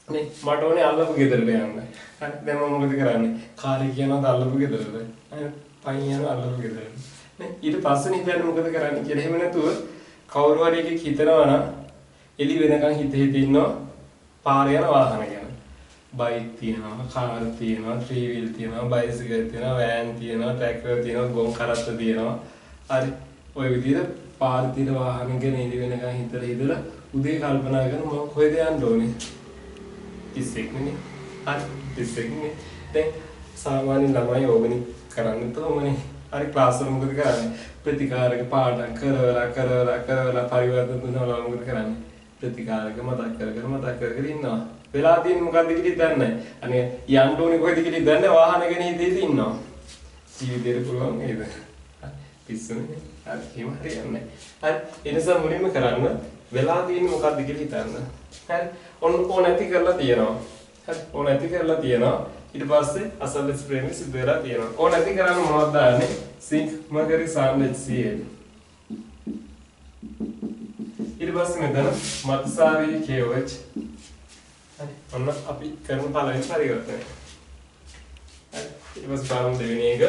A: නේ මට ඕනේ අල්ලපු ගෙදරට යන්න. හරි. දැන් මම මොකද කරන්නේ? කාර් එකේ යනවද අල්ලපු ගෙදරට? හරි. පයින් යනවා අල්ලපු ගෙදරට. නේ ඊට පස්සේ හිතන්නේ මොකද කරන්නේ කියලා. එහෙම නැතුව කවුරු හරි එකෙක් හිතනවා නම් එළි වෙනකන් හිත ඉන්නවා පාරේ යන වාහන ගැන. බයික් තියෙනවා, කාර් තියෙනවා, ත්‍රී වීල් තියෙනවා, බයිසිකල් තියෙනවා, වෑන් තියෙනවා, ට්‍රැක්ටර් තියෙනවා, ගොන් කරත්ත තියෙනවා. හරි. ඔය විදිහට පාරේ තියෙන වාහන ගැන එළි වෙනකන් හිතලා උදේ කල්පනා කරන මම කොහෙද යන්න ඕනේ? 31 නේ. හරි 31 නේ. දැන් සාමාන්‍ය ළමයි ඕගනි කරන්නේ තෝමනේ. හරි ක්ලාස් වල මොකද කරන්නේ? ප්‍රතිකාරක පාඩම් කරවලා පරිවර්තන තුනවල මොකද කරන්නේ? ප්‍රතිකාරක මතක් කර ඉන්නවා. වෙලා තියෙන්නේ මොකද්ද කියලා දන්නේ නැහැ. අනේ යන්න ඕනේ කොහෙද කියලා දන්නේ නැහැ. වාහන ගැන හිතේ ඉන්නවා. ජීවිතේට පුළුවන් නේද? පිස්සුනේ. හරි එහෙම හරියන්නේ නැහැ. හරි ඒ නිසා මුලින්ම කරන්න වෙලා තියෙන්නේ මොකද්ද කියලා හිතන්න. හරි ඕන නැති කරලා තියෙනවා. හරි ඕන නැති කරලා තියෙනවා. ඊට පස්සේ අසල්වැසි ප්‍රේම සිද්ධ වෙලා තියෙනවා. ඕන නැති කරන්න මොනවද දාන්නේ? සිංක් මගරි සාන්ඩ් HCl. ඊට පස්සේ මෙතන මත්සාරී KOH. හරි ඔන්න අපි කරන පළවෙනි පරිවර්තනය. හරි ඊට පස්සේ බලමු දෙවෙනි එක.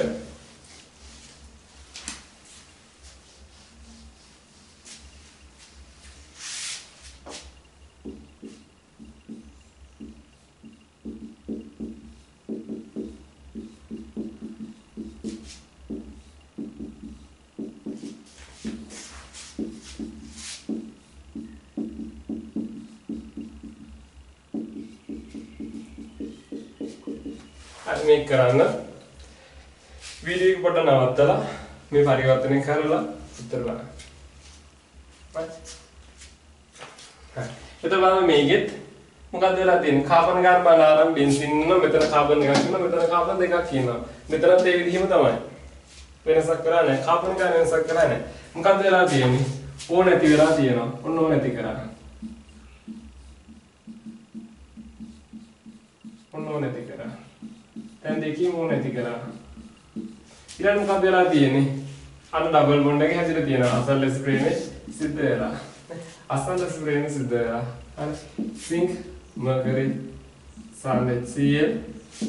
A: මේක කරන්න වීඩියෝ එක පොඩ්ඩක් නවත්තලා මේ පරිවර්තනය කරලා උත්තර බලන්න. හරි. එතකොට බලන්න මේකෙත් මොකක්ද වෙලා තියෙන්නේ? කාබන් ගාන බලන ආරම්භ බෙන්සින් නම් මෙතන කාබන් එකක් කියනවා මෙතන කාබන් දෙකක් කියනවා. මෙතනත් ඒ විදිහම තමයි. වෙනසක් කරා නැහැ. කාබන් ගාන වෙනසක් කරා නැහැ. මොකක්ද වෙලා තියෙන්නේ? ඕන නැති වෙලා තියෙනවා. ඔන්න ඕන නැති කරා. ඔන්න ඕන නැති කරා. දැන් දෙකීම ඕන නැති කරා. ඊළඟ මොකක්ද වෙලා තියෙන්නේ? අන්න ඩබල් බොන්ඩ් එක හැදිලා තියෙනවා. අසල්වැසි ප්‍රේමේ සිද්ධ වෙලා. අසල්වැසි ප්‍රේමේ සිද්ධ වෙලා. හරි. සිංක් මර්කරි සාන්ඩ් HCl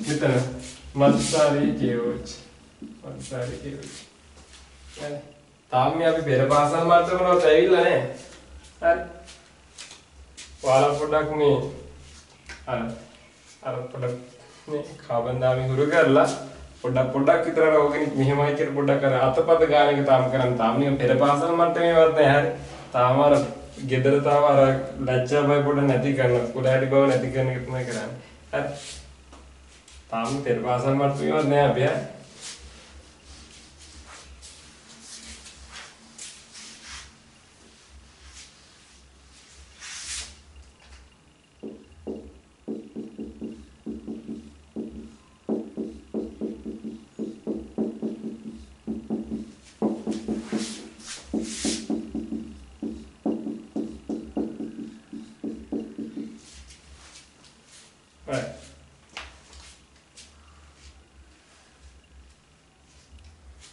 A: මෙතන මත්සාරී කියවච්. මත්සාරී කියවච්. හරි. තාම මේ අපි පෙර පාසල් මට්ටමකට ඇවිල්ලා නැහැ. හරි. ඔයාලා පොඩ්ඩක් මේ අර පොඩ්ඩක් මේ කාබන් දාමි හුරු කරලා පොඩ්ඩක් විතර ඕගනික් මෙහෙමයි කියලා පොඩ්ඩක් අර අතපත ගාන එක තාම කරන්න. තාම නිකන් පෙර පාසල් මට්ටමේවත් නැහැ. හරි. තාම අර ගෙදර තාම අර ලැජ්ජා බය පොඩ නැති කරන කුඩාටි බව නැති කරන එක තමයි කරන්නේ. හරි. තාම පෙර පාසල් මට්ටමේවත් නැහැ අපි. හරි.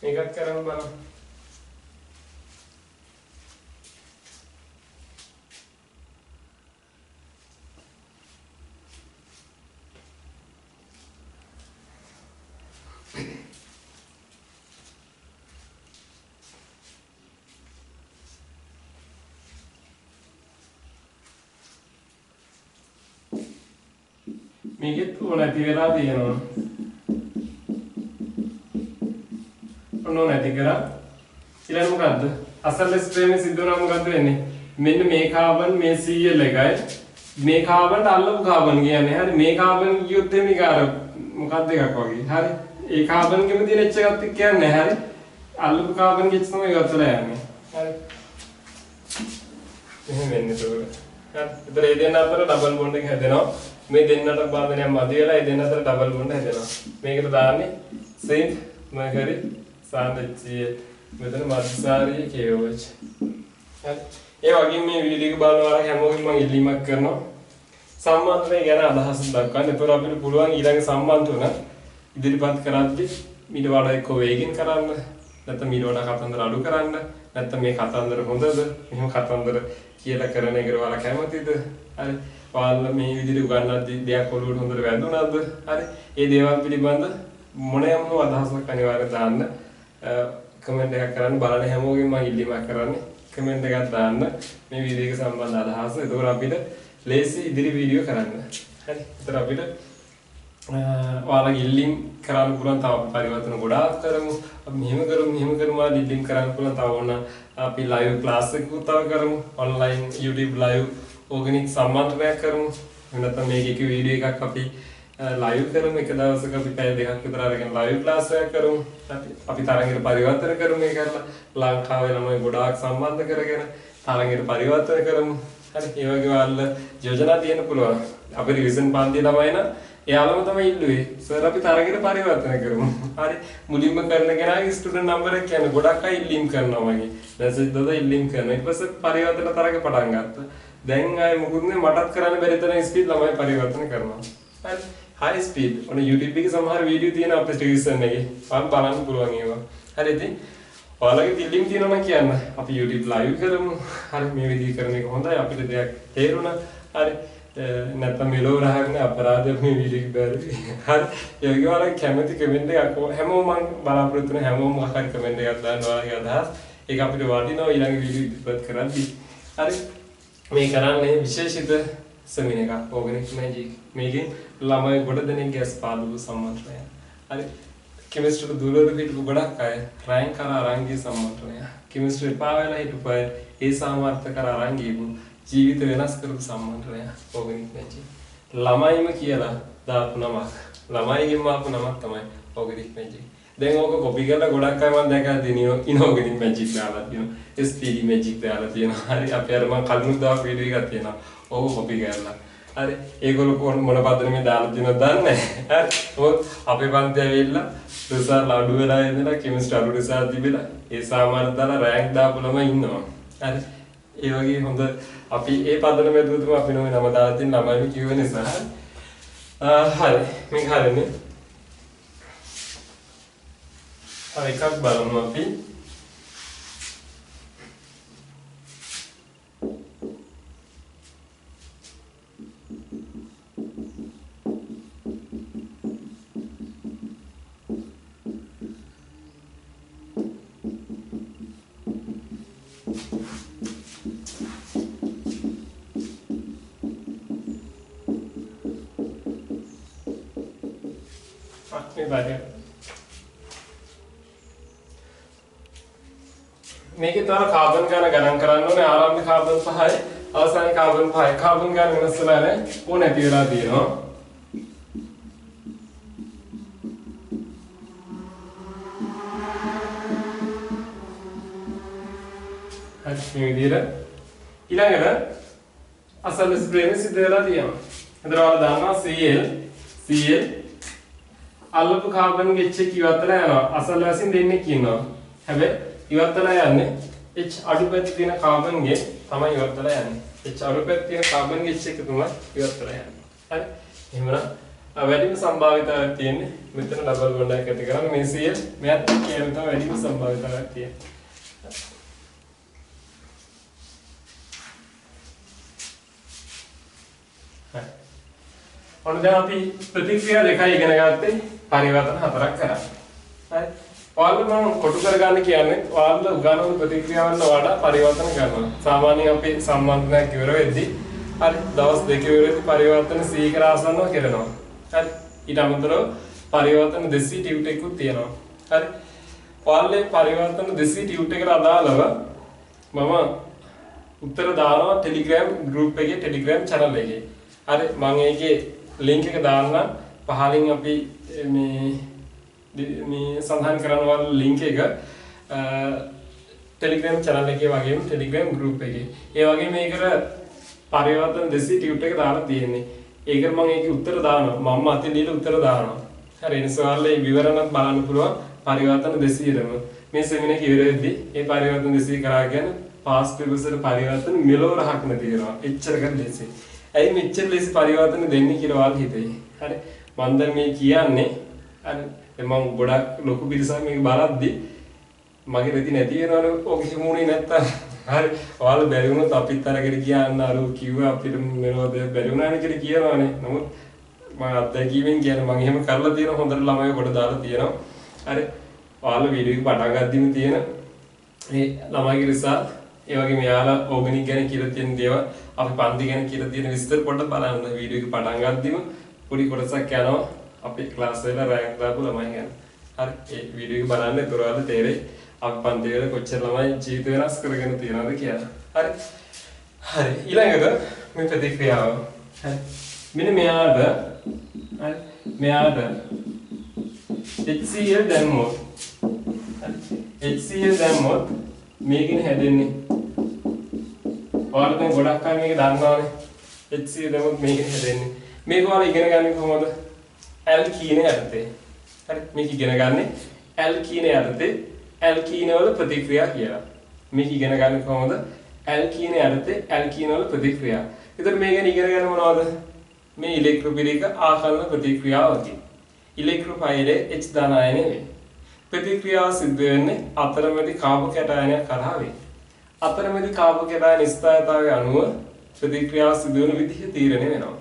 A: මේකත් කරන්න බලන්න. මේකෙත් නැති වෙලා තියෙනවා. ඔන්න නැති කරා. ඊළඟ මොකද්ද? අසල්ලස් ප්‍රේමේ සිද්ධ වුණා මොකද්ද වෙන්නේ? මෙන්න මේ කාබන් මේ Cl එකයි මේ කාබන්ට අල්ලපු කාබන් කියන්නේ. හරි. මේ කාබන් කියොත් එමේ කාර මොකක්ද එකක් වගේ. හරි. ඒ කාබන්ගෙම තියෙන H එකත් එක්ක යන්නේ. හරි. අල්ලපු කාබන් H තමයි ඉවත්ලා යන්නේ. හරි. එහෙම වෙන්නේ ඒක. හරි. ඒතර ඒ දෙන්න අතර ඩබල් බොන්ඩ් එක හැදෙනවා. මේ දෙන්නට බාධනයක් මැද වෙලා ඒ දෙන්න අතර ඩබල් බොන්ඩ් හැදෙනවා. මේකට දාන්නේ සින්ක් මර්කරි සාන්දච්චිය මෙතන මත්සාරී කියවච්. හරි. ඒ වගේම මේ වීඩියෝ එක බලනවා හැමෝගෙම මම ඉල්ලීමක් කරනවා. සම්බන්ධය ගැන අදහස් දක්වන්න. ඒතර අපිට පුළුවන් ඊළඟ සම්බන්ධ ඉදිරිපත් කරද්දී ඊට වඩා එක්ක වේගින් කරන්න. නැත්නම් ඊට වඩා කතන්දර අඩු කරන්න. නැත්නම් මේ කතන්දර හොඳද? මෙහෙම කතන්දර කියලා කරන එකට ඔයාලා කැමතිද? හරි. ඔයාලා මේ විදිහට උගන්වද්දී දෙයක් ඔළුවට හොඳට වැදුනාද? හරි. ඒ දේවල් පිළිබඳ මොනෑම අදහසක් අනිවාර්යයෙන් දාන්න. කමෙන්ට් එකක් කරන්න බලන්න හැමෝගෙම මම ඉල්ලීමක් කරන්නේ. කමෙන්ට් එකක් දාන්න මේ වීඩියෝ එක සම්බන්ධ අදහස්. ඒකෝර අපිට ලේසි ඉදිරි වීඩියෝ කරන්න. හරි. ඒතර අපිට ඔයාලගේ ඉල්ලීම් කරන්න පුළුවන් තව පරිවර්තන ගොඩාක් කරමු. අපි මෙහෙම කරමු ඉල්ලීම් කරන්න පුළුවන් තව ඕන අපි ලයිව් ක්ලාස් එකක් තව කරමු. ඔන්ලයින් YouTube ලයිව් ඕගනික් සම්මන්ත්‍රණයක් කරමු. නැත්නම් මේකේ වීඩියෝ එකක් අපි ලයිව් කරමු. එක දවසක අපි පැය දෙකක් විතර අරගෙන ලයිව් ක්ලාස් එකක් කරමු. අපි තරංගයට පරිවර්තන කරමු. මේ කරලා ලංකාවේ ළමයි ගොඩාක් සම්බන්ධ කරගෙන තරංගයට පරිවර්තන කරමු. හරි. ඒ වගේ ඔයාලා යෝජනා තියෙන්න පුළුවන්. අපි රිවිෂන් පන්තියේ ළමයි නම් එයාලම තමයි ඉල්ලුවේ. සර් අපි තරගයට පරිවර්තන කරමු. හරි. මුලින්ම කරන කෙනාගේ ස්ටුඩන්ට් නම්බර් එක කියන්නේ ගොඩක් අය ඉල්ලීම් කරනවා වගේ. මැසේජ් දාලා ඉල්ලීම් කරනවා. ඊට පස්සේ පරිවර්තන තරග පටන් ගත්තා. දැන් ආයේ මොකුත් නේ මටත් කරන්න බැරි තරම් ස්පීඩ් ළමයි පරිවර්තන කරනවා. හරි. high speed. ඔන්න YouTube එකේ සමහර වීඩියෝ තියෙන අපේ ටෙලිවිෂන් එකේ. ඔයාලා බලන්න පුළුවන් ඒවා. හරි ඉතින් ඔයාලගේ ඉල්ලීම් තියෙනවා නම් කියන්න. අපි YouTube live කරමු. හරි මේ විදිහ කරන එක හොඳයි. අපිට දෙයක් තේරුණා. හරි. නැත්නම් මෙලෝ රහගෙන අපරාධයක් මේ වීඩියෝ එක බැලුවේ. හරි. ඒ වගේ ඔයාලා කැමති කමෙන්ට් එකක් හැමෝම මම බලාපොරොත්තු වෙන හැමෝම අහන්න කමෙන්ට් එකක් දාන්න ඔයාලගේ අදහස්. ඒක අපිට වටිනවා ඊළඟ වීඩියෝ ඉදිරිපත් කරද්දී. හරි. මේ කරන්නේ විශේෂිත සෙමින එකක් ඕගනික් මැජික්. මේකෙන් ළමයි ගොඩ දෙනෙක්ගේ ස්පාදු සම්මන්ත්‍රණය. හරි. කෙමිස්ට්‍රි දුරට පිටු ගොඩක් අය රැන්ක් කරා අරන් ගිය සම්මන්ත්‍රණය. කෙමිස්ට්‍රි පාවෙලා හිටපු අය ඒ සාමර්ථ්‍ය කරා අරන් ගියපු ජීවිත වෙනස් කරපු සම්මන්ත්‍රණය ඕගනික් මැජික්. ළමයිම කියලා දාපු නමක්. ළමයිගෙම ආපු නමක් තමයි ඕගනික් මැජික්. දැන් ඕක කොපි කරලා ගොඩක් අය මම දැකලා තියෙනවා ඉනෝගනික් මැජික් දාලා තියෙනවා. SPD මැජික් දාලා තියෙනවා. හරි. අපි අර මම කලින් දාපු වීඩියෝ එකක් තියෙනවා. ඕක කොපි කරලා. හරි. ඒගොල්ලෝ මොන පදනමේ දාලා තියෙනවද දන්නේ නැහැ. හරි. මොකද අපේ පන්ති ඇවිල්ලා රිසල්ට් අඩු වෙලා ඉඳලා කෙමිස්ට්‍රි අඩු රිසල්ට් තිබිලා ඒ සාමාන්‍ය දාලා රැන්ක් දාපු ළමයි ඉන්නවා. හරි. ඒ වගේ හොඳ අපි ඒ පදනමේ දුවතුම අපි නෝනේ නම දාලා තියෙන ළමයි කිව්ව නිසා. හරි. මේක හරිනේ. හරි එකක් බලමු අපි. මේ බාරය. මේකේ තව කාබන් ගණන් කරන්න ඕනේ. ආරම්භ කාබන් 5යි අවසාන කාබන් 5යි. කාබන් ගණන් වෙනස් වෙලා නැහැ. ඕන නැති වෙලා තියෙනවා. මේ විදිහට ඊළඟට අසල් ස්ප්‍රේම සිද්ධ වෙලා තියෙනවා. එතන ඔයාලා දන්නවා Cl අල්ලපු කාබන් H එක ඉවත්ලා යනවා. අසල් වශයෙන් දෙන්නේ කියනවා. හැබැයි ඉවත්ලා යන්නේ H අඩුපැති තියෙන කාබන් ගේ තමයි ඉවත්ලා යන්නේ. H අඩුපැති තියෙන කාබන් ගේ H එක තමයි ඉවත්ලා යන්නේ. හරි. එහෙමනම් වැඩිම සම්භාවිතාවයක් තියෙන්නේ මෙතන ඩබල් බොන්ඩ් එකක් ඇති කරන්නේ මේ Cl මෙයාත් කියන තමයි වැඩිම සම්භාවිතාවයක් තියෙන්නේ. ඔන්න දැන් අපි ප්‍රතික්‍රියා දෙකයි ඉගෙන ගත්තේ පරිවර්තන හතරක් කරා. හරි. ඔයාලට මම කොටු කරගන්න කියන්නේ ඔයාලට උගන්වන ප්‍රතික්‍රියාවල වඩා පරිවර්තන කරනවා. සාමාන්‍යයෙන් අපි සම්බන්ධයක් ඉවර වෙද්දී හරි දවස් දෙක ඉවර වෙද්දී පරිවර්තන සීඝ්‍ර ආසන්නව කරනවා. හරි. ඊට අමතරව පරිවර්තන 200 ටියුට් එකකුත් තියෙනවා. හරි. ඔයාලේ පරිවර්තන 200 ටියුට් එකට අදාළව මම උත්තර දානවා Telegram group එකේ Telegram channel එකේ. හරි මම ඒකේ link එක දාන්න පහලින් අපි මේ සඳහන් කරනවා link එක Telegram channel එකේ වගේම Telegram group එකේ. ඒ වගේම මේකට පරිවර්තන 200 ටියුට් එක දාලා තියෙන්නේ. ඒකට මම ඒකේ උත්තර දානවා. මම අතින් දීලා උත්තර දානවා. හරි ඒ නිසා ඔයාලා මේ විවරණත් බලන්න පුළුවන් පරිවර්තන 200ම. මේ සෙමිනාර් එක ඉවර වෙද්දී මේ පරිවර්තන 200 කරා කියන්නේ past previous පරිවර්තන මෙලොව රහක් නැති වෙනවා. එච්චර ගන්න ලේසි. ඇයි මෙච්චර ලේසි පරිවර්තන දෙන්නේ කියලා ඔයාලා හිතේ. හරි. මම දැන් මේ කියන්නේ හරි මම ගොඩක් ලොකු පිරිසක් මේක බලද්දී මගේ රෙදි නැති වෙනවනේ ඔක හිමුනේ නැත්තම්. හරි. ඔයාලා බැරි වුණොත් අපිත් අරගෙන කියන්න අර කිව්වා අපිට මෙලොවද බැරි වුණානේ කියලා කියනවානේ. නමුත් මම අත්දැකීමෙන් කියන්නේ මම එහෙම කරලා තියෙන හොඳට ළමයි කොට දාලා තියෙනවා. හරි. ඔයාලා වීඩියෝ එක පටන් ගද්දිම තියෙන මේ ළමයිගේ රිසල්ට් ඒ වගේම යාලා ඕගනික් ගැන කියලා තියෙන දේවල් අපි පන්ති ගැන කියලා තියෙන විස්තර පොඩ්ඩක් බලන්න වීඩියෝ එක පටන් ගද්දිම පොඩි කොටසක් යනවා අපේ ක්ලාස් වල රෑන්ක් දාපු ළමයි ගැන. හරි ඒ වීඩියෝ එක බලන්න ඒතර ඔයාලා තේරෙයි අපි පන්ති වල කොච්චර ළමයි ජීවිත වෙනස් කරගෙන තියෙනවද කියලා. හරි. හරි ඊළඟට මේ ප්‍රතික්‍රියාව. හරි. මෙන්න මෙයාට හරි මෙයාට HCl දැම්මොත් HCl දැම්මොත් මේකනේ හැදෙන්නේ. ඔයාලා දැන් ගොඩක් අය මේක දන්නවනේ. HCl දැම්මොත් මේකනේ හැදෙන්නේ. මේක ඔයාලා ඉගෙන ගන්නේ කොහොමද? ඇල්කීනේ යටතේ. හරි මේක ඉගෙන ගන්නේ ඇල්කීනේ යටතේ ඇල්කීන වල ප්‍රතික්‍රියා කියලා. මේක ඉගෙන ගන්නේ කොහොමද? ඇල්කීනේ යටතේ ඇල්කීන වල ප්‍රතික්‍රියා. ඒතර මේ ගැන ඉගෙන ගන්න මොනවද? මේ ඉලෙක්ට්‍රෝපිරික ආකලන ප්‍රතික්‍රියාවකි. ඉලෙක්ට්‍රෝෆයිලේ H ධන අයනය වේ. ප්‍රතික්‍රියාව සිද්ධ වෙන්නේ අතරමැදි කාබ කැටයනයක් කරා වේ. අතරමැදි කාබ කැටයන ස්ථායතාවය අනුව ප්‍රතික්‍රියාව සිදු වෙන විදිහ තීරණය වෙනවා.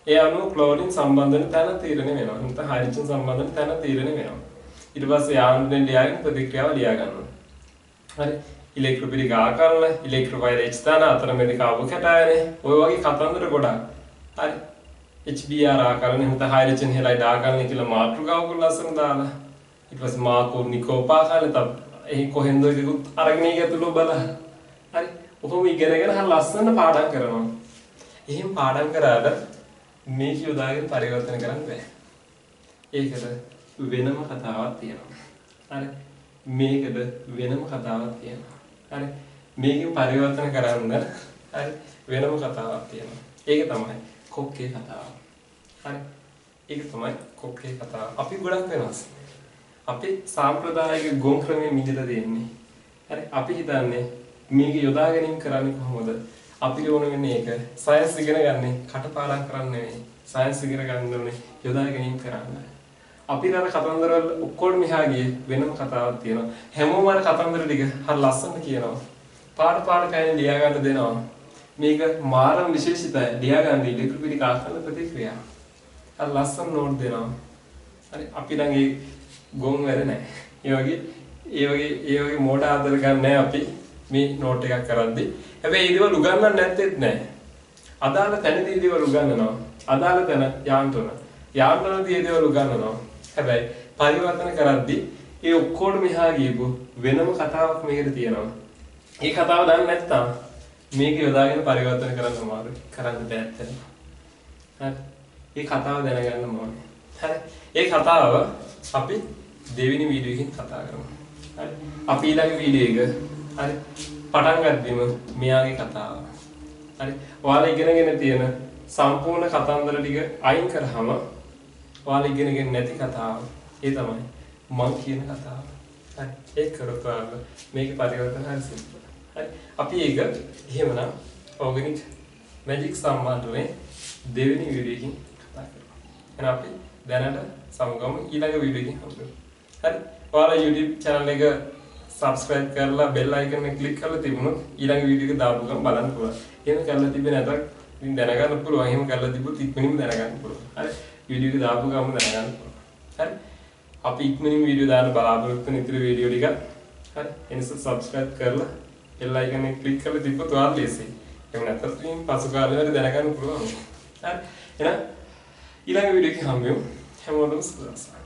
A: ඒ අනුව ක්ලෝරින් සම්බන්ධ වෙන තැන තීරණය වෙනවා. නැත්නම් හයිඩ්‍රජන් සම්බන්ධ වෙන තැන තීරණය වෙනවා. ඊට පස්සේ යාන්ත්‍රණයෙන් ලියාගෙන ප්‍රතික්‍රියාව ලියා ගන්නවා. හරි. ඉලෙක්ට්‍රෝපිරික ආකලන, ඉලෙක්ට්‍රෝෆයිල් H ධන අතරමැදි කාබ කැටයන ඔය වගේ කතන්දර ගොඩක්. හරි. HBr ආකලන නැත්නම් හයිඩ්‍රජන් හෙලයිඩ් ආකලන කියලා මාතෘකාවක ලස්සන දාලා ඊට පස්සේ මාකෝ නිකෝපා කාලේ තව එහි කොහෙන්ද ඒකුත් අරගෙන ඉගතුළු බලන්න. හරි. ඔහොම ඉගෙනගෙන හරිය ලස්සන පාඩම් කරනවා. එහෙම පාඩම් කරාට මේක යොදාගෙන පරිවර්තන කරන්න බෑ. ඒකට වෙනම කතාවක් තියෙනවා. හරි. මේකද වෙනම කතාවක් තියෙනවා. හරි. මේකෙන් පරිවර්තන කරන්න හරි වෙනම කතාවක් තියෙනවා. ඒක තමයි කොක්කේ කතාව. හරි. ඒක තමයි කොක්කේ කතාව. අපි ගොඩක් වෙනස්. අපි සාම්ප්‍රදායික ගොන් ක්‍රමයේ මිදලා දෙන්නේ. හරි. අපි හිතන්නේ මේක යොදා ගැනීම කරන්නේ කොහොමද? අපි ඕන වෙන්නේ ඒක. සයන්ස් ඉගෙන ගන්න කටපාඩම් කරන්න නෙවෙයි. සයන්ස් ඉගෙන ගන්න ඕනේ යොදා ගැනීම කරන්න. අපි අර කතන්දර වල ඔක්කොම මෙහා ගියේ වෙනම කතාවක් තියෙනවා. හැමෝම අර කතන්දර ටික හරි ලස්සනට කියනවා. පාඩ කයින් ලියා ගන්න දෙනවා. මේක මාරම විශේෂිතයි. ලියා ගන්න ඉලෙක්ට්‍රෝපිරික ආකලන ප්‍රතික්‍රියාව. අර ලස්සන නෝට් දෙනවා. හරි අපි නම් ඒ ගොන් වැඩ නැහැ. ඒ වගේ මෝඩ ආදර ගන්න නැහැ අපි මේ නෝට් එකක් කරද්දී. හැබැයි ඒ දේවල් උගන්වන්න නැත්තේත් නැහැ. අදාළ තැනදී දේවල් උගන්වනවා. අදාළ තැන යාන්ත්‍රණ. යාන්ත්‍රණදී ඒ දේවල් උගන්වනවා. හැබැයි පරිවර්තන කරද්දී ඒ ඔක්කොම මෙහා ගියපු වෙනම කතාවක් මේකට තියෙනවා. ඒ කතාව දන්නේ නැත්නම් මේක යොදාගෙන පරිවර්තන කරන්න අමාරුයි. කරන්න බෑ ඇත්තටම. හරි. මේ කතාව දැනගන්න ඕනේ. හරි. ඒ කතාව අපි දෙවෙනි වීඩියෝ එකකින් කතා කරමු. හරි. අපි ඊළඟ වීඩියෝ එක හරි පටන් ගද්දිම මෙයාගේ කතාව. හරි. ඔයාලා ඉගෙනගෙන තියෙන සම්පූර්ණ කතන්දර ටික අයින් කරාම ඔයාලා ඉගෙනගෙන නැති කතාව ඒ තමයි මං කියන කතාව. හරි. ඒක කරොත් ඔයාලා මේකේ පරිවර්තන හරි සිම්පල්. හරි. අපි ඒක එහෙමනම් ඕගනික් මැජික් සම්බන්ධයෙන් දෙවෙනි වීඩියෝ එකකින් කතා කරමු. එහෙනම් අපි දැනට සමගමු ඊළඟ වීඩියෝ එකකින් හම්බෙමු. හරි. ඔයාලා YouTube channel එක subscribe කරලා bell icon එක click කරලා තිබුණොත් ඊළඟ වීඩියෝ එක දාපු ගමන් බලන්න පුළුවන්. එහෙම කරලා තිබෙන්නේ නැත්නම් ඉතින් දැනගන්න පුළුවන්. එහෙම කරලා තිබුත් ඉක්මනින්ම දැනගන්න පුළුවන්. හරි. වීඩියෝ එක දාපු ගමන් දැනගන්න පුළුවන්. හරි. අපි ඉක්මනින් වීඩියෝ දාන්න බලාපොරොත්තු වෙන ඉතිරි වීඩියෝ ටික හරි. එනිසා subscribe කරලා bell icon එක click කරලා තිබ්බොත් ඔයාලා ලේසියි. එහෙම නැත්නම් ඉතින් පසු කාලේ හරි දැනගන්න පුළුවන්. හරි. එහෙනම් ඊළඟ වීඩියෝ එකේ හම්බෙමු. හැමෝටම සුබ දවසක්.